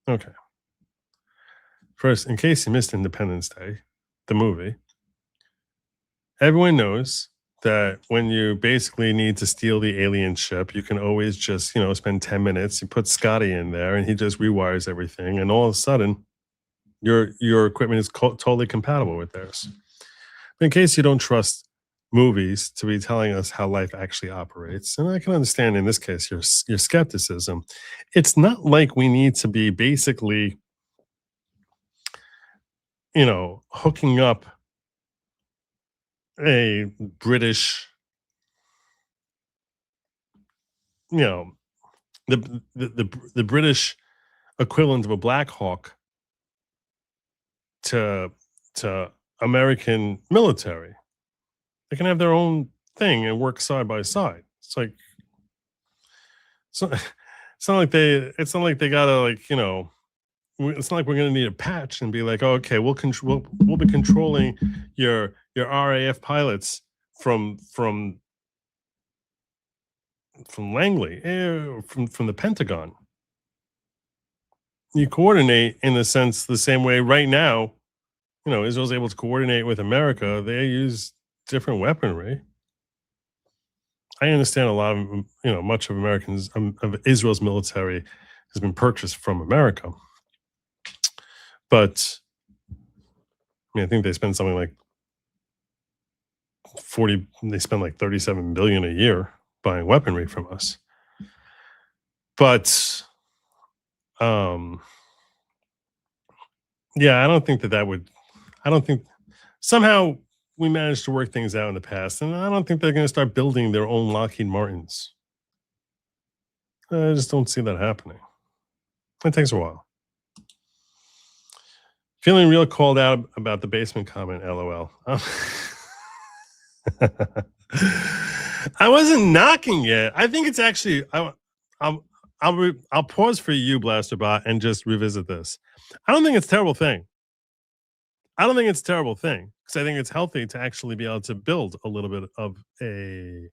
Okay. First, in case you missed Independence Day, the movie, everyone knows that when you basically need to steal the alien ship, you can always just, spend 10 minutes, you put Scotty in there, and he just rewires everything, and all of a sudden, your equipment is totally compatible with theirs. But in case you don't trust movies to be telling us how life actually operates, and I can understand in this case your skepticism, it's not like we need to be basically, hooking up a British, the British equivalent of a Black Hawk to American military. They can have their own thing and work side by side. It's like, it's not like they gotta it's not like we're gonna need a patch and be like, oh, okay, we'll be controlling your RAF pilots from Langley, from the Pentagon. You coordinate in the sense the same way right now, Israel's able to coordinate with America. They use different weaponry. I understand a lot of, much of Americans, of Israel's military has been purchased from America. But I think they spend something like they spend like $37 billion a year buying weaponry from us. But yeah, I don't think somehow we managed to work things out in the past, and I don't think they're going to start building their own Lockheed Martins. I just don't see that happening. It takes a while. Feeling real called out about the basement comment, LOL. I wasn't knocking it. I think it's actually, I'll pause for you, Blasterbot, and just revisit this. I don't think it's a terrible thing. Because I think it's healthy to actually be able to build a little bit of a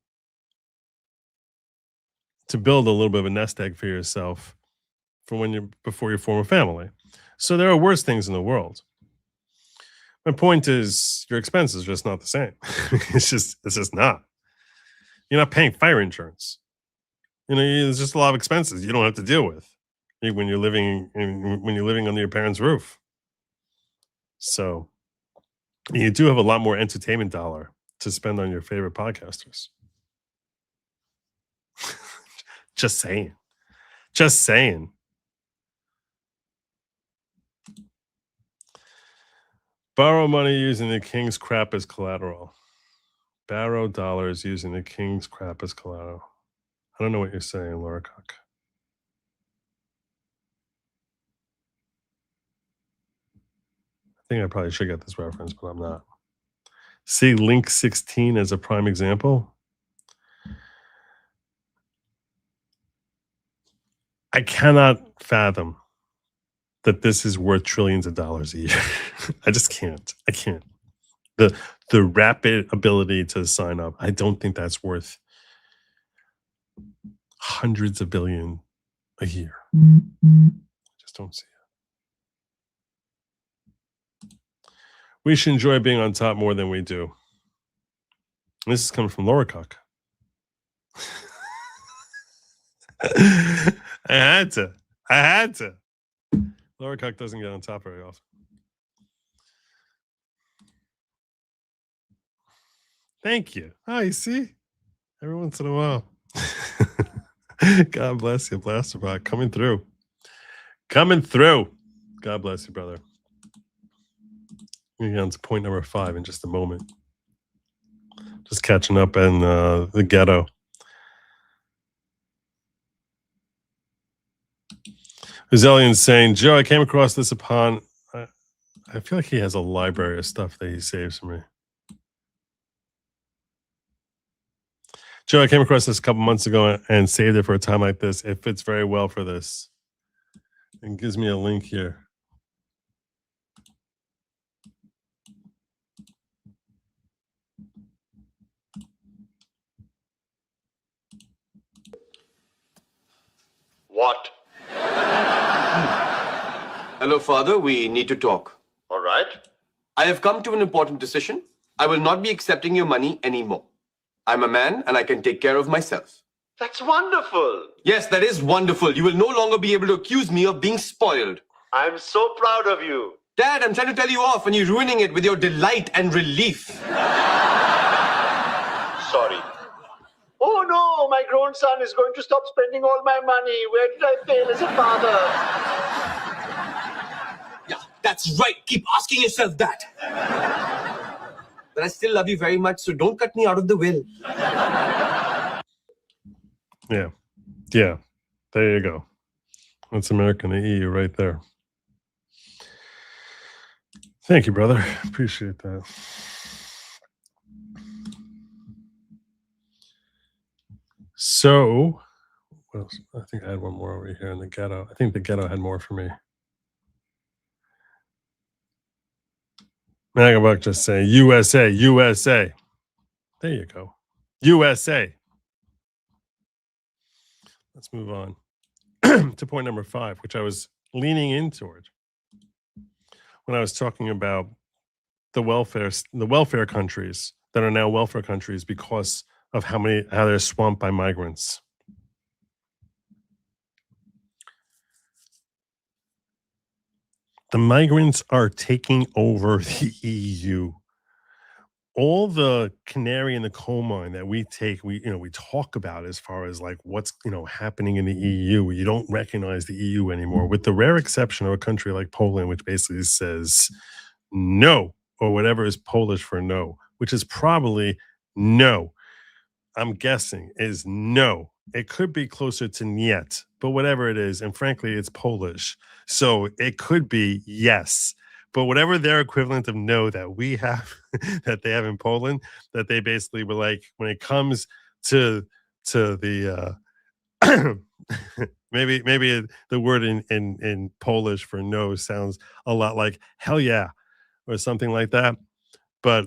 nest egg for yourself before you form a family. So there are worse things in the world. My point is, your expenses are just not the same. It's just not. You're not paying fire insurance. There's just a lot of expenses you don't have to deal with when you're living under your parents' roof. So you do have a lot more entertainment dollar to spend on your favorite podcasters. Just saying. Borrow money using the king's crap as collateral. Borrow dollars using the king's crap as collateral. I don't know what you're saying, Laura Cook. I think I probably should get this reference, but I'm not. See link 16 as a prime example. I cannot fathom that this is worth trillions of dollars a year. I just can't. I can't. The rapid ability to sign up, I don't think that's worth hundreds of billion a year. I just don't see it. We should enjoy being on top more than we do. This is coming from Laura Cook. I had to. Laura Cook doesn't get on top very often. Thank you. Oh, you see? Every once in a while. God bless you, Blasterbot. Coming through. God bless you, brother. We're on to point number 5 in just a moment. Just catching up in the ghetto. Azelian's saying, Joe, I came across this upon... I feel like he has a library of stuff that he saves for me. Joe, I came across this a couple months ago and saved it for a time like this. It fits very well for this. And gives me a link here. Hello, Father. We need to talk. All right. I have come to an important decision. I will not be accepting your money anymore. I'm a man and I can take care of myself. That's wonderful. Yes, that is wonderful. You will no longer be able to accuse me of being spoiled. I'm so proud of you. Dad, I'm trying to tell you off and you're ruining it with your delight and relief. Sorry. Oh no, my grown son is going to stop spending all my money. Where did I fail as a father? Yeah, that's right. Keep asking yourself that. But I still love you very much, so don't cut me out of the will. Yeah. Yeah. There you go. That's America and the EU right there. Thank you, brother. Appreciate that. So, what else? I think I had one more over here in the ghetto. I think the ghetto had more for me. Magabuck just say USA, USA. There you go. USA. Let's move on to point number 5, which I was leaning in toward when I was talking about the welfare countries that are now welfare countries because of how they're swamped by migrants. The migrants are taking over the EU. All the canary in the coal mine that we talk about as far as like what's happening in the EU. You don't recognize the EU anymore, with the rare exception of a country like Poland, which basically says no, or whatever is Polish for no, which is probably no. I'm guessing is no. It could be closer to niet, but whatever it is, and frankly, it's Polish, so it could be yes. But whatever their equivalent of no that we have, that they have in Poland, that they basically were like, when it comes to the maybe the word in Polish for no sounds a lot like hell yeah or something like that, but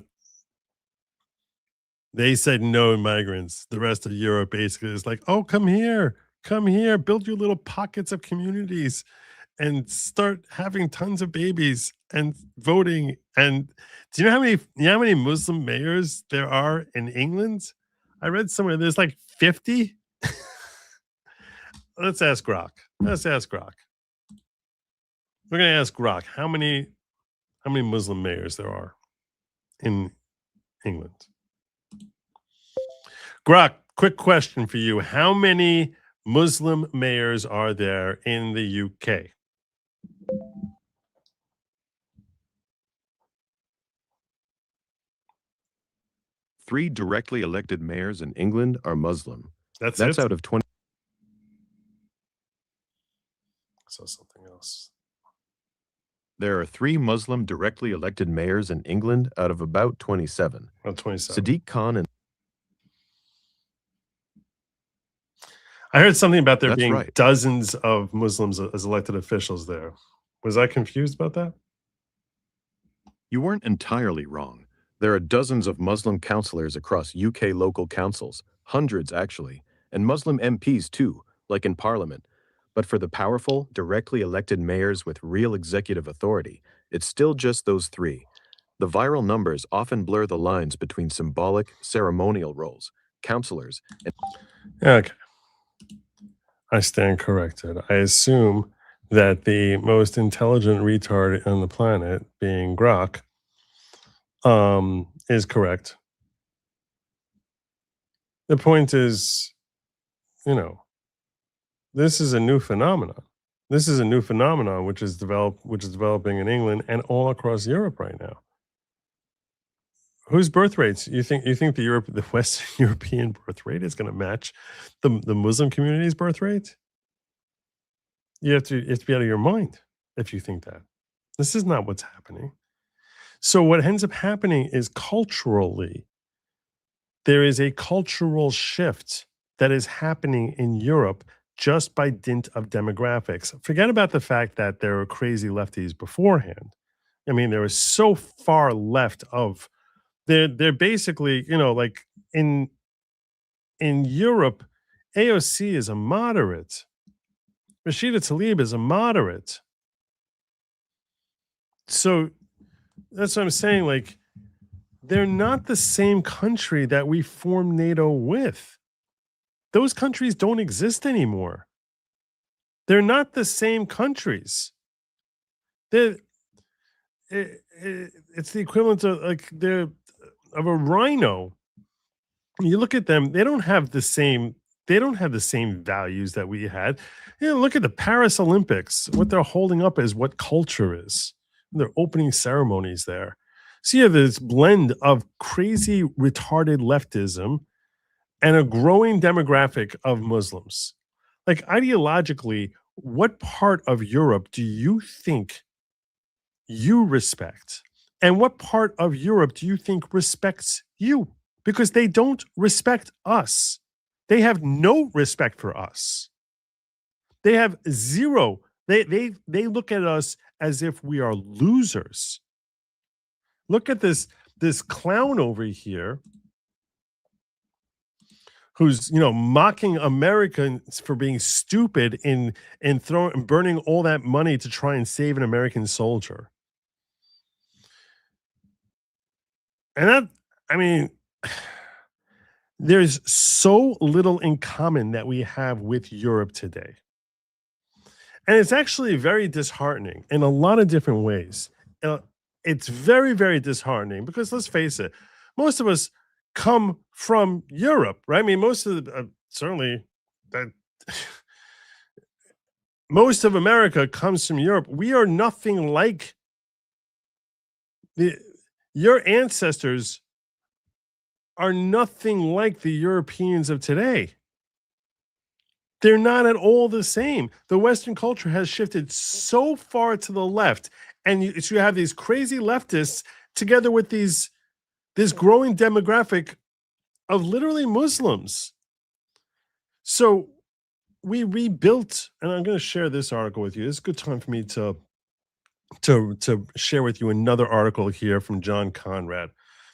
they said no migrants. The rest of Europe basically is like, oh, come here, build your little pockets of communities and start having tons of babies and voting. And do you know how many Muslim mayors there are in England? I read somewhere there's like 50. Let's ask Grok. We're gonna ask Grok how many Muslim mayors there are in England. Grok, quick question for you. How many Muslim mayors are there in the UK? Three directly elected mayors in England are Muslim. That's out of 20. I saw something else. There are 3 Muslim directly elected mayors in England out of about 27. About 27. Sadiq Khan and I heard something about there That's being right. dozens of Muslims as elected officials there. Was I confused about that? You weren't entirely wrong. There are dozens of Muslim councillors across UK local councils, hundreds actually, and Muslim MPs too, like in Parliament. But for the powerful, directly elected mayors with real executive authority, it's still just those 3. The viral numbers often blur the lines between symbolic, ceremonial roles, councillors, and... Okay. I stand corrected. I assume that the most intelligent retard on the planet, being Grok, is correct. The point is, this is a new phenomenon. This is a new phenomenon which is developing in England and all across Europe right now. Whose birth rates you think the Western European birth rate is going to match the Muslim community's birth rate? You have to be out of your mind if you think that. This is not what's happening. So what ends up happening is culturally, there is a cultural shift that is happening in Europe just by dint of demographics. Forget about the fact that there were crazy lefties beforehand. I mean, they were so far left of. They're basically, like in Europe, AOC is a moderate. Rashida Tlaib is a moderate. So that's what I'm saying. Like, they're not the same country that we formed NATO with. Those countries don't exist anymore. They're not the same countries. It's the equivalent of of a rhino. You look at them; they don't have the same values that we had. Look at the Paris Olympics. What they're holding up is what culture is. Their opening ceremonies there. So you have this blend of crazy, retarded leftism and a growing demographic of Muslims. Like, ideologically, what part of Europe do you think you respect? And what part of Europe do you think respects you? Because they don't respect us. They have no respect for us. They have zero. They look at us as if we are losers. Look at this clown over here who's mocking Americans for being stupid and burning all that money to try and save an American soldier. And there's so little in common that we have with Europe today. And it's actually very disheartening in a lot of different ways. It's very, very disheartening because, let's face it, most of us come from Europe, right? I mean, most of most of America comes from Europe. We are nothing like your ancestors are nothing like the Europeans of today. They're not at all the same. The Western culture has shifted so far to the left, and you have these crazy leftists together with this growing demographic of literally Muslims. So we rebuilt, and I'm going to share this article with you. It's a good time for me to share with you another article here from John Conrad,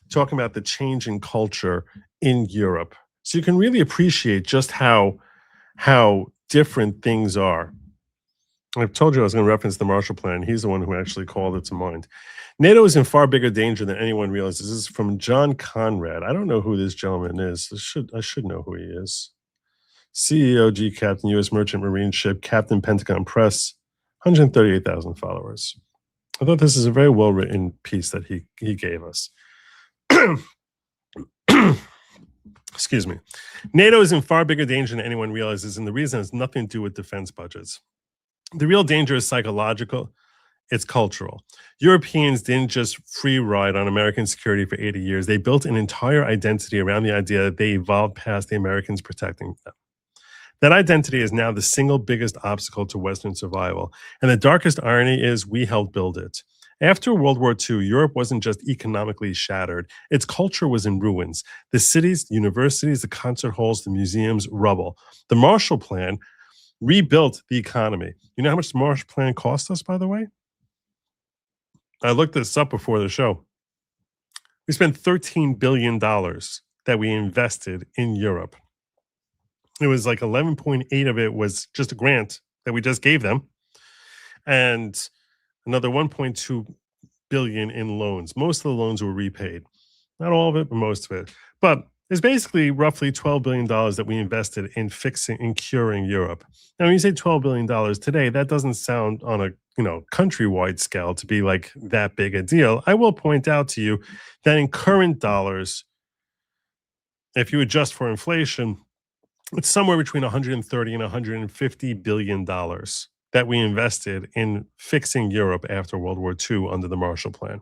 talking about the change in culture in Europe. So you can really appreciate just how different things are. I've told you I was going to reference the Marshall Plan. He's the one who actually called it to mind. NATO is in far bigger danger than anyone realizes. This is from John Conrad. I don't know who this gentleman is. I should know who he is. CEO, G Captain, U.S. Merchant Marine Ship, Captain, Pentagon Press, 138,000 followers. I thought this is a very well-written piece that he gave us. Excuse me. NATO is in far bigger danger than anyone realizes, and the reason has nothing to do with defense budgets. The real danger is psychological. It's cultural. Europeans didn't just free ride on American security for 80 years. They built an entire identity around the idea that they evolved past the Americans protecting them. That identity is now the single biggest obstacle to Western survival. And the darkest irony is we helped build it. After World War II, Europe wasn't just economically shattered. Its culture was in ruins. The cities, the universities, the concert halls, the museums, rubble. The Marshall Plan rebuilt the economy. You know how much the Marshall Plan cost us, by the way? I looked this up before the show. We spent $13 billion that we invested in Europe. It was like 11.8 of it was just a grant that we just gave them, and another 1.2 billion in loans. Most of the loans were repaid. Not all of it, but most of it. But there's basically roughly $12 billion that we invested in fixing and curing Europe. Now, when you say $12 billion today, that doesn't sound on a countrywide scale to be like that big a deal. I will point out to you that in current dollars, if you adjust for inflation, it's somewhere between 130 and 150 billion dollars that we invested in fixing Europe after World War II under the Marshall Plan.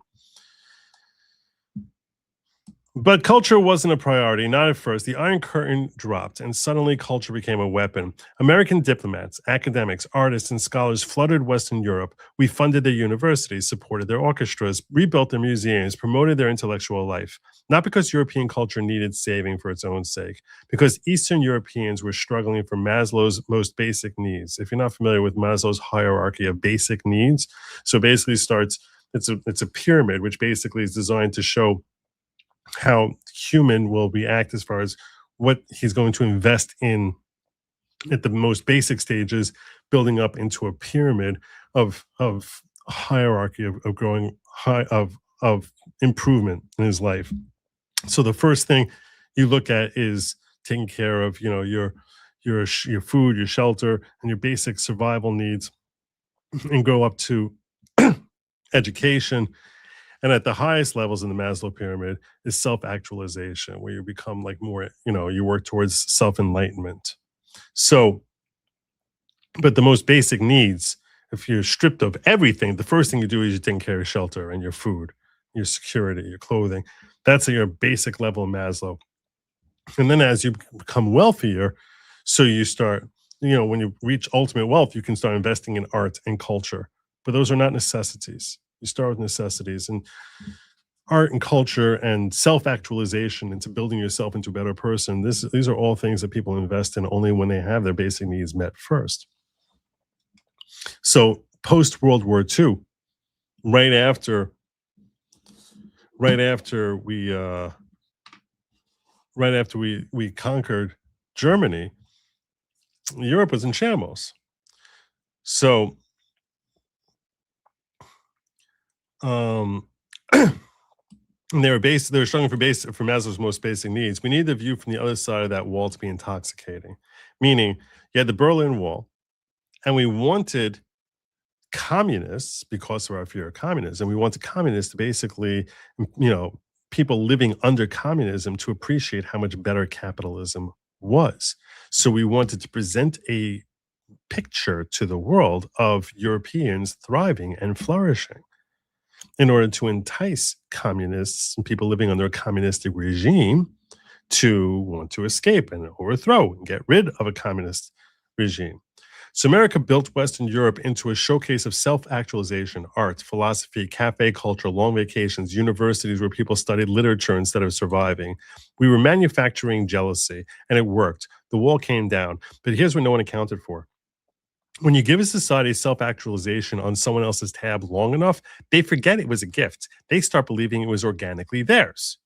But culture wasn't a priority, not at first. The Iron Curtain dropped, and suddenly culture became a weapon. American diplomats, academics, artists, and scholars flooded Western Europe. We funded their universities, supported their orchestras, rebuilt their museums, promoted their intellectual life. Not because European culture needed saving for its own sake, because Eastern Europeans were struggling for Maslow's most basic needs. If you're not familiar with Maslow's hierarchy of basic needs, so basically it's a pyramid, which basically is designed to show how human will react as far as what he's going to invest in at the most basic stages, building up into a pyramid of hierarchy of growing of improvement in his life. So the first thing you look at is taking care of, you know, your food, your shelter, and your basic survival needs, and go up to education. And at the highest levels in the Maslow pyramid is self-actualization, where you become like more, you know, you work towards self-enlightenment. So, but the most basic needs, if you're stripped of everything, the first thing you do is you take care of shelter and your food, your security, your clothing. That's at your basic level of Maslow. And then as you become wealthier, so you start, you know, when you reach ultimate wealth, you can start investing in art and culture. But those are not necessities. You start with necessities, and art and culture and self-actualization into building yourself into a better person. These are all things that people invest in only when they have their basic needs met first. So post World War II, right after we conquered Germany, Europe was in shambles. So and they were struggling for Maslow's most basic needs. We need the view from the other side of that wall to be intoxicating. Meaning, you had the Berlin Wall, and we wanted communists, because of our fear of communism, we wanted communists to basically, you know, people living under communism to appreciate how much better capitalism was. So we wanted to present a picture to the world of Europeans thriving and flourishing, in order to entice communists and people living under a communistic regime to want to escape and overthrow and get rid of a communist regime. So America built Western Europe into a showcase of self-actualization, art, philosophy, cafe culture, long vacations, universities where people studied literature instead of surviving. We were manufacturing jealousy, and it worked. The wall came down. But here's what no one accounted for. When you give a society self-actualization on someone else's tab long enough, they forget it was a gift. They start believing it was organically theirs.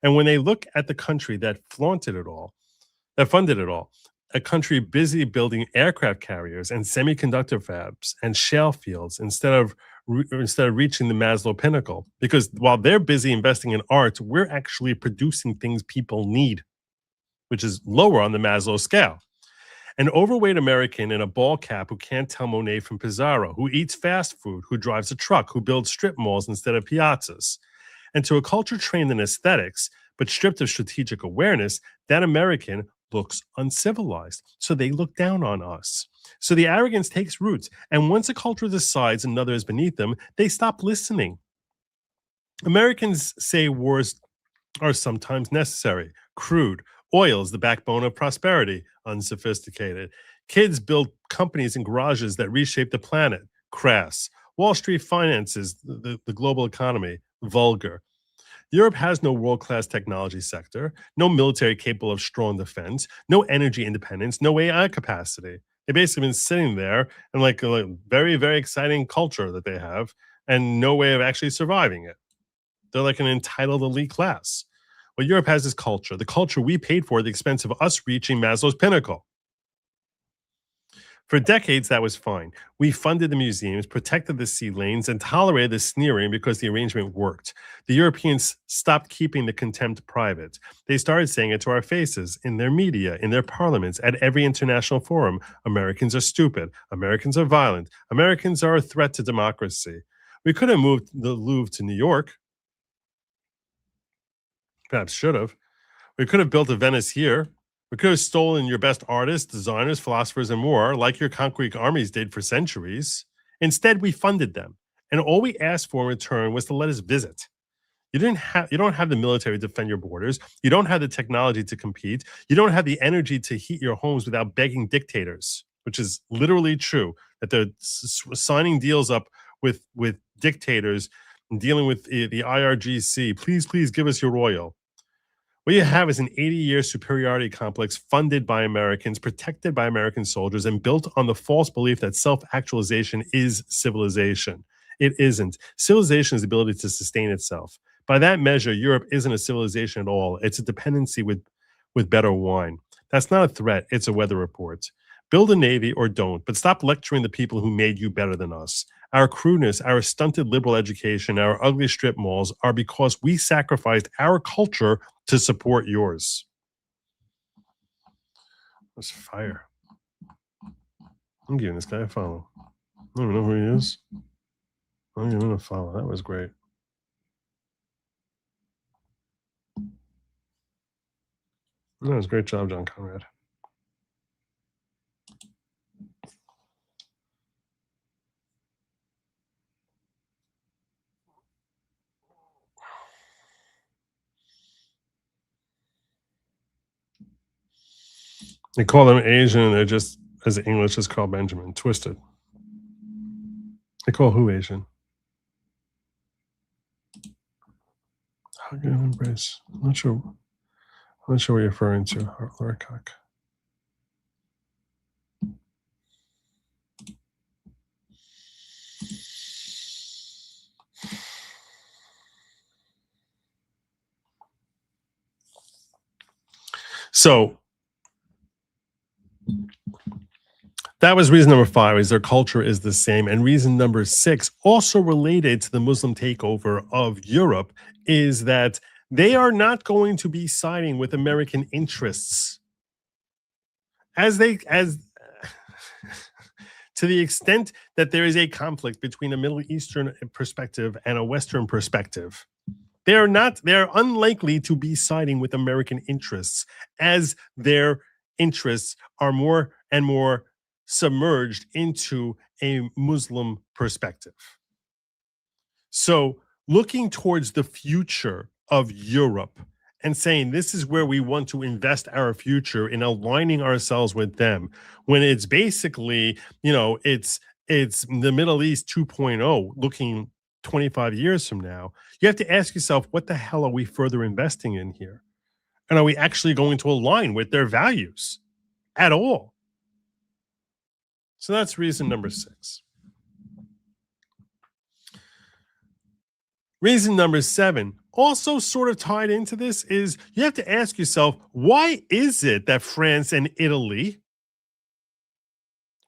And when they look at the country that flaunted it all, that funded it all, a country busy building aircraft carriers and semiconductor fabs and shale fields instead of reaching the Maslow pinnacle, because while they're busy investing in art, we're actually producing things people need, which is lower on the Maslow scale. An overweight American in a ball cap who can't tell Monet from Pizarro, who eats fast food, who drives a truck, who builds strip malls instead of piazzas. And to a culture trained in aesthetics, but stripped of strategic awareness, that American looks uncivilized. So they look down on us. So the arrogance takes roots. And once a culture decides another is beneath them, they stop listening. Americans say wars are sometimes necessary, crude. Oil is the backbone of prosperity, unsophisticated. Kids build companies in garages that reshape the planet, crass. Wall Street finances the global economy, vulgar. Europe has no world-class technology sector, no military capable of strong defense, no energy independence, no AI capacity. They've basically been sitting there in like a very, very exciting culture that they have, and no way of actually surviving it. They're like an entitled elite class. Well, Europe has this culture, the culture we paid for at the expense of us reaching Maslow's pinnacle. For decades, that was fine. We funded the museums, protected the sea lanes, and tolerated the sneering because the arrangement worked. The Europeans stopped keeping the contempt private. They started saying it to our faces, in their media, in their parliaments, at every international forum. Americans are stupid. Americans are violent. Americans are a threat to democracy. We could have moved the Louvre to New York. Perhaps should have. We could have built a Venice here. We could have stolen your best artists, designers, philosophers, and more, like your conquering armies did for centuries. Instead, we funded them. And all we asked for in return was to let us visit. You don't have the military to defend your borders. You don't have the technology to compete. You don't have the energy to heat your homes without begging dictators, which is literally true, that they're signing deals up with dictators and dealing with the IRGC. Please give us your oil. What you have is an 80-year superiority complex funded by Americans, protected by American soldiers, and built on the false belief that self-actualization is civilization. It isn't. Civilization is the ability to sustain itself. By that measure, Europe isn't a civilization at all. It's a dependency with better wine. That's not a threat. It's a weather report. Build a navy or don't, but stop lecturing the people who made you better than us. our crudeness, our stunted liberal education, our ugly strip malls are because we sacrificed our culture to support yours. That's fire. I'm giving this guy a follow. I don't even know who he is. I'm giving him a follow. That was great. That was a great job, John Conrad. They call them Asian, and they're just, as the English is called Benjamin, twisted. They call who Asian? Hug and embrace. I'm not sure what you're referring to, Lorcock. So that was reason number 5, is their culture is the same. And reason number 6, also related to the Muslim takeover of Europe, is that they are not going to be siding with American interests. As to the extent that there is a conflict between a Middle Eastern perspective and a Western perspective, they are unlikely to be siding with American interests, as their interests are more and more submerged into a Muslim perspective. So looking towards the future of Europe and saying this is where we want to invest our future in aligning ourselves with them, when it's basically, it's the Middle East 2.0 looking 25 years from now, you have to ask yourself, what the hell are we further investing in here? And are we actually going to align with their values at all? So that's reason number 6. Reason number 7, also sort of tied into this, is you have to ask yourself, why is it that France and Italy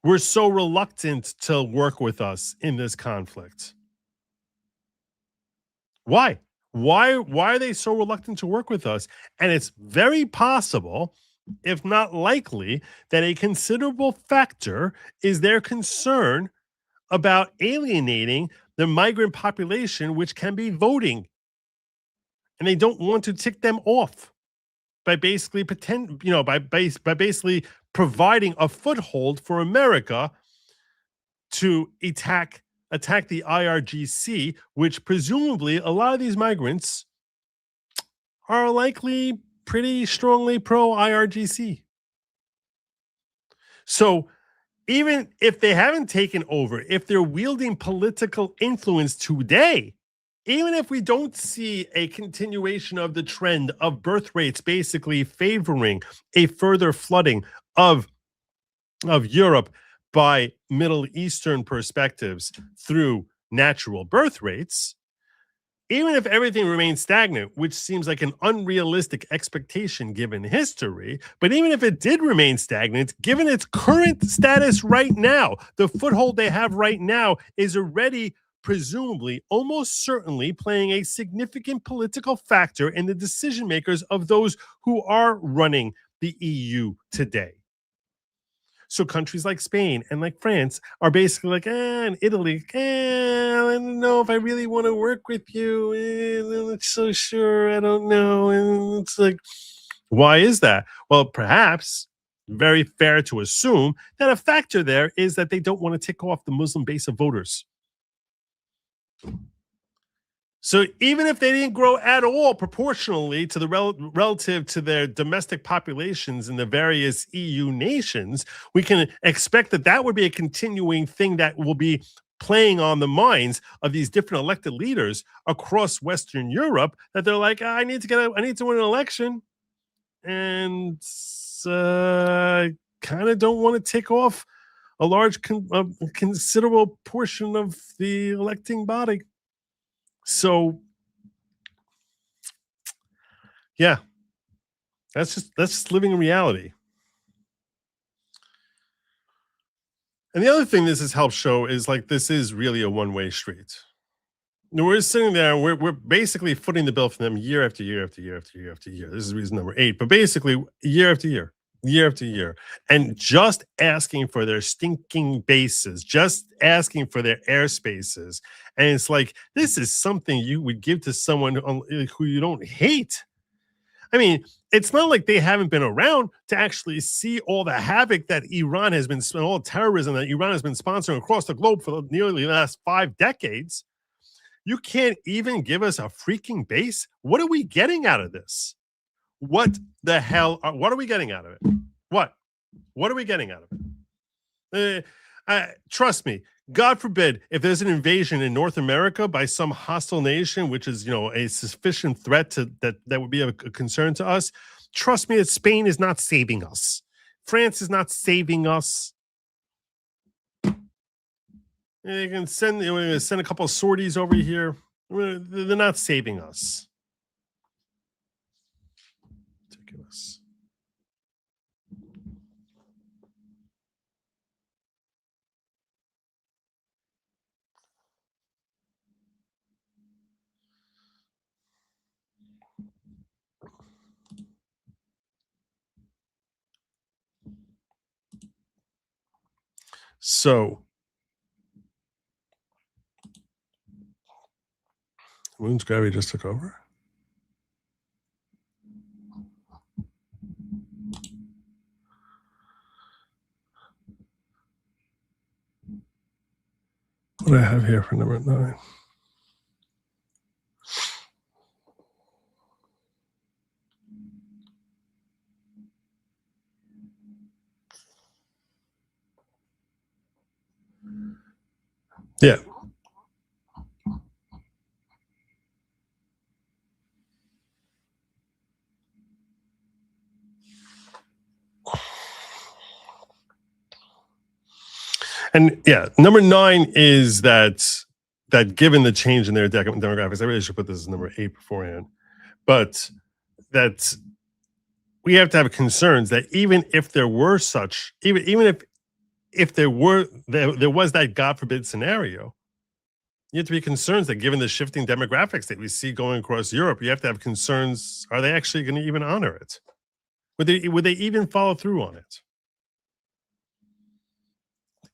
were so reluctant to work with us in this conflict? Why? Why are they so reluctant to work with us? And it's very possible, if not likely, that a considerable factor is their concern about alienating the migrant population, which can be voting. And they don't want to tick them off by basically by basically providing a foothold for America to attack the IRGC, which presumably a lot of these migrants are likely pretty strongly pro-IRGC. So even if they haven't taken over, if they're wielding political influence today, even if we don't see a continuation of the trend of birth rates basically favoring a further flooding of Europe by Middle Eastern perspectives through natural birth rates, even if everything remains stagnant, which seems like an unrealistic expectation given history, but even if it did remain stagnant, given its current status right now, the foothold they have right now is already presumably, almost certainly, playing a significant political factor in the decision makers of those who are running the EU today. So countries like Spain and like France are basically like, and Italy, I don't know if I really want to work with you. I'm not so sure. I don't know. And it's like, why is that? Well, perhaps very fair to assume that a factor there is that they don't want to tick off the Muslim base of voters. So even if they didn't grow at all proportionally to the relative to their domestic populations in the various EU nations, we can expect that would be a continuing thing that will be playing on the minds of these different elected leaders across Western Europe, that they're like, I need to win an election, and kind of don't want to tick off a large considerable portion of the electing body. So, yeah, that's just living in reality. And the other thing this has helped show is like this is really a one-way street. We're sitting there and we're basically footing the bill for them year after year after year after year after year. This is reason number 8, but basically year after year, year after year, and just asking for their stinking bases, just asking for their airspaces. And it's like, this is something you would give to someone who you don't hate. I mean, it's not like they haven't been around to actually see all the havoc that Iran has been, all the terrorism that Iran has been sponsoring across the globe for nearly the last 5 decades. You can't even give us a freaking base? What are we getting out of this? What the hell? What are we getting out of it? What? What are we getting out of it? Trust me, God forbid, if there's an invasion in North America by some hostile nation, which is, a sufficient threat to that would be a concern to us, trust me that Spain is not saving us. France is not saving us. They can send a couple of sorties over here. They're not saving us. Ridiculous. So, Moon's gravity just took over. What do I have here for number 9? Yeah. And yeah, number 9 is that given the change in their demographics, I really should put this as number 8 beforehand, but that we have to have concerns that even if there were such, even if there was that God forbid scenario, you have to be concerned that given the shifting demographics that we see going across Europe, you have to have concerns. Are they actually going to even honor it? Would they even follow through on it?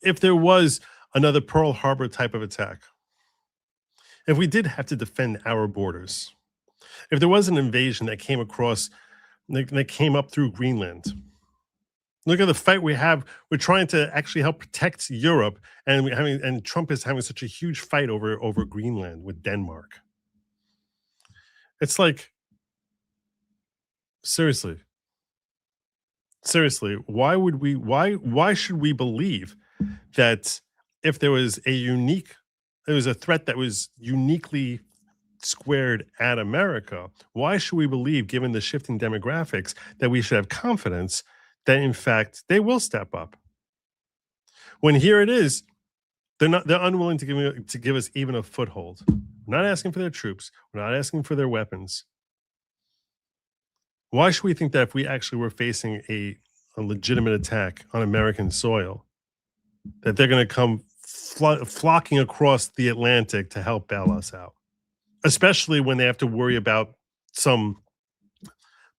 If there was another Pearl Harbor type of attack, if we did have to defend our borders, if there was an invasion that came across, that came up through Greenland, look at the fight we have. We're trying to actually help protect Europe, and Trump is having such a huge fight over Greenland with Denmark. It's like, seriously, why should we believe that if there was a threat that was uniquely squared at America, why should we believe, given the shifting demographics, that we should have confidence that in fact they will step up? When here it is, they're unwilling to give us even a foothold. We're not asking for their troops. We're not asking for their weapons. Why should we think that if we actually were facing a legitimate attack on American soil, that they're going to come flocking across the Atlantic to help bail us out? Especially when they have to worry about some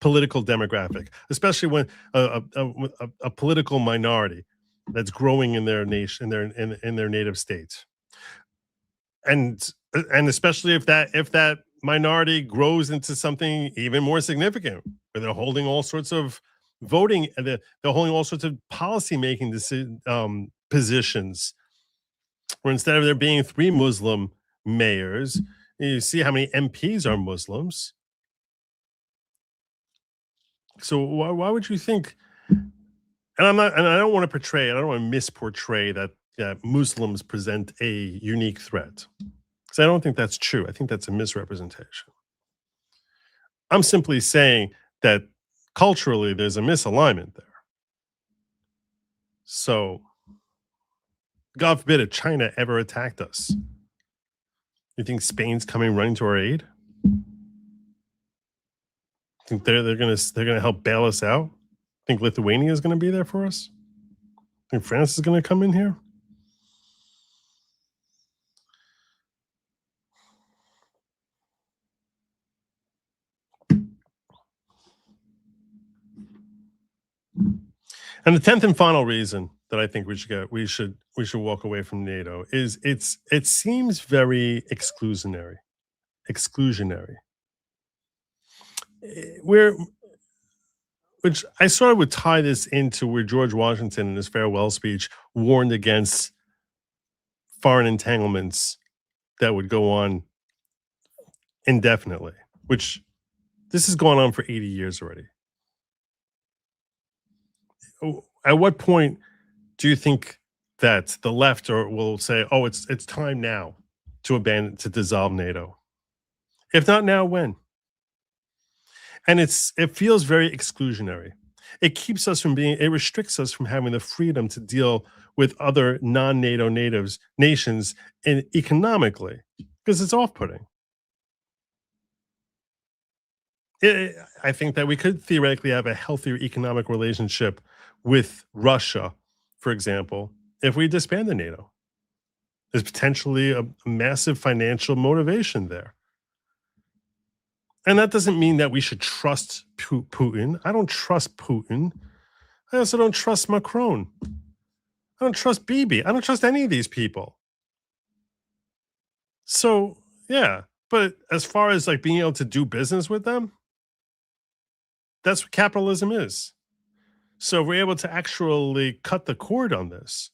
political demographic, especially when a political minority that's growing in their nation, in their native states, and especially if that minority grows into something even more significant, where they're holding all sorts of voting and they're holding all sorts of policy making positions, where instead of there being 3 Muslim mayors, you see how many MPs are Muslims. So why would you think? And I don't want to portray, I don't want to misportray that Muslims present a unique threat, because I don't think that's true. I think that's a misrepresentation. I'm simply saying that culturally there's a misalignment there. So, God forbid if China ever attacked us, you think Spain's coming running to our aid? Think they're gonna help bail us out? Think Lithuania is gonna be there for us? Think France is gonna come in here? And the 10th and final reason that I think we should walk away from NATO is it seems very exclusionary. Which I sort of would tie this into where George Washington in his farewell speech warned against foreign entanglements that would go on indefinitely, which this has gone on for 80 years already. At what point do you think that the left will say, "Oh, it's time now to dissolve NATO"? If not now, when? And it feels very exclusionary. It keeps us from it restricts us from having the freedom to deal with other non-NATO nations economically, because it's off-putting. I think that we could theoretically have a healthier economic relationship with Russia, for example, if we disbanded NATO. There's potentially a massive financial motivation there. And that doesn't mean that we should trust Putin. I don't trust Putin. I also don't trust Macron. I don't trust Bibi. I don't trust any of these people. So, yeah. But as far as like being able to do business with them, that's what capitalism is. So if we're able to actually cut the cord on this,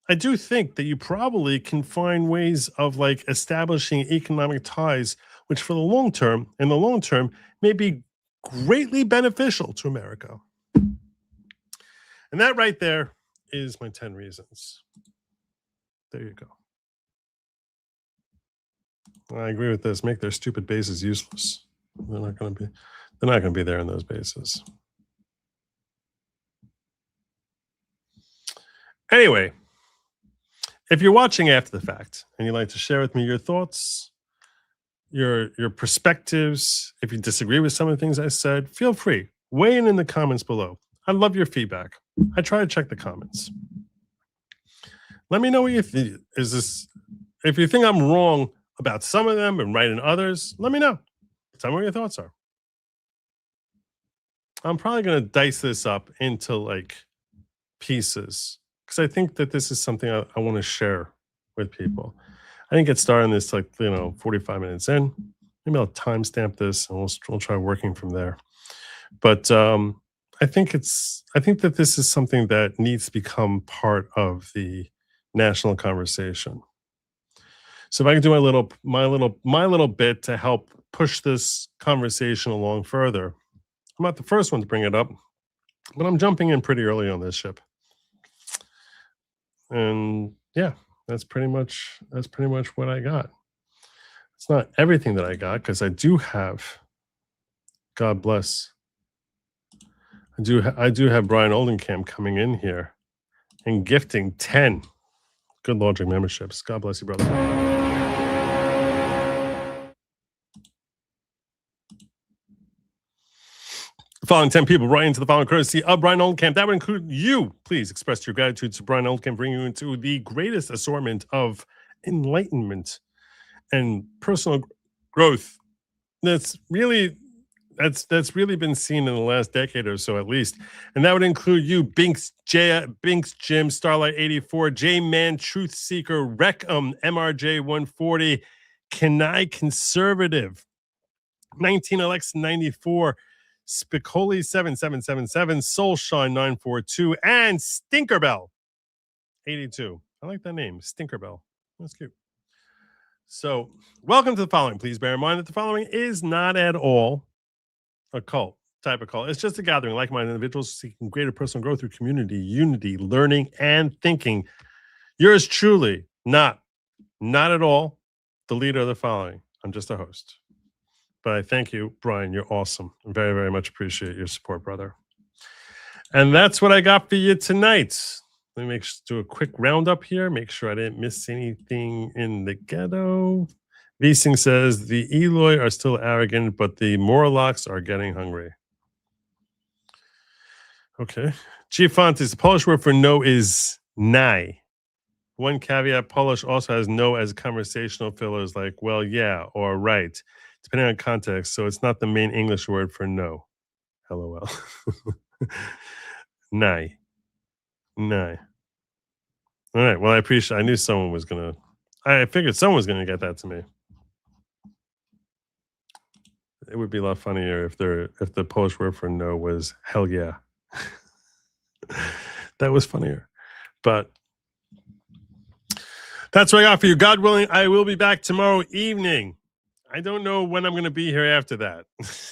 I do think that you probably can find ways of like establishing economic ties, which in the long term, may be greatly beneficial to America. And that right there is my 10 reasons. There you go. I agree with this. Make their stupid bases useless. They're not going to be there in those bases. Anyway, if you're watching after the fact and you'd like to share with me your thoughts, your perspectives, if you disagree with some of the things I said, feel free. Weigh in the comments below. I love your feedback. I try to check the comments. Let me know what you think. If you think I'm wrong about some of them and right in others, let me know. Tell me what your thoughts are. I'm probably going to dice this up into like pieces, because I think that this is something I want to share with people. I didn't get started on this 45 minutes in. Maybe I'll timestamp this and we'll try working from there. But I think that this is something that needs to become part of the national conversation. So if I can do my little bit to help push this conversation along further. I'm not the first one to bring it up, but I'm jumping in pretty early on this ship. And yeah, that's pretty much what I got. It's not everything that I got, because I do have, God bless, I do have Brian Oldenkamp coming in here and gifting 10 Good Lawgic memberships. God bless you, brother. The following 10 people right into the following courtesy of Brian Oldenkamp. That would include you. Please express your gratitude to Brian Oldenkamp, bringing you into the greatest assortment of enlightenment and personal growth that's really been seen in the last decade or so, at least. And that would include you, Binks Jim, Starlight 84, J-Man, Truth Seeker, Reckham, MRJ 140, Kenai Conservative, 19 Alex 94, Spicoli 7777, Soulshine 942, and Stinkerbell 82. I like that name, Stinkerbell. That's cute. So, welcome to the following. Please bear in mind that the following is not at all a cult type of cult. It's just a gathering of like-minded individuals seeking greater personal growth through community, unity, learning, and thinking. Yours truly, not at all the leader of the following. I'm just a host. But I thank you, Brian. You're awesome. I very, very much appreciate your support, brother. And that's what I got for you tonight. Let me do a quick roundup here. Make sure I didn't miss anything in the ghetto. Viesing says, the Eloi are still arrogant, but the Morlocks are getting hungry. Okay. Giafontes, the Polish word for no is nai. One caveat, Polish also has no as conversational fillers like, well, yeah, or right, depending on context. So it's not the main English word for no. LOL. Nay. All right. Well, I knew someone was going to. I figured someone was going to get that to me. It would be a lot funnier if the Polish word for no was hell yeah. That was funnier. But that's what I got for you. God willing, I will be back tomorrow evening. I don't know when I'm going to be here after that.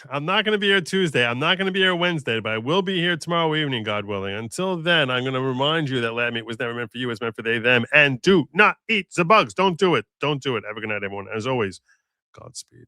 I'm not going to be here Tuesday. I'm not going to be here Wednesday, but I will be here tomorrow evening, God willing. Until then, I'm going to remind you that lab meat was never meant for you. It's meant for they, them. And do not eat the bugs. Don't do it. Don't do it. Have a good night, everyone. As always, Godspeed.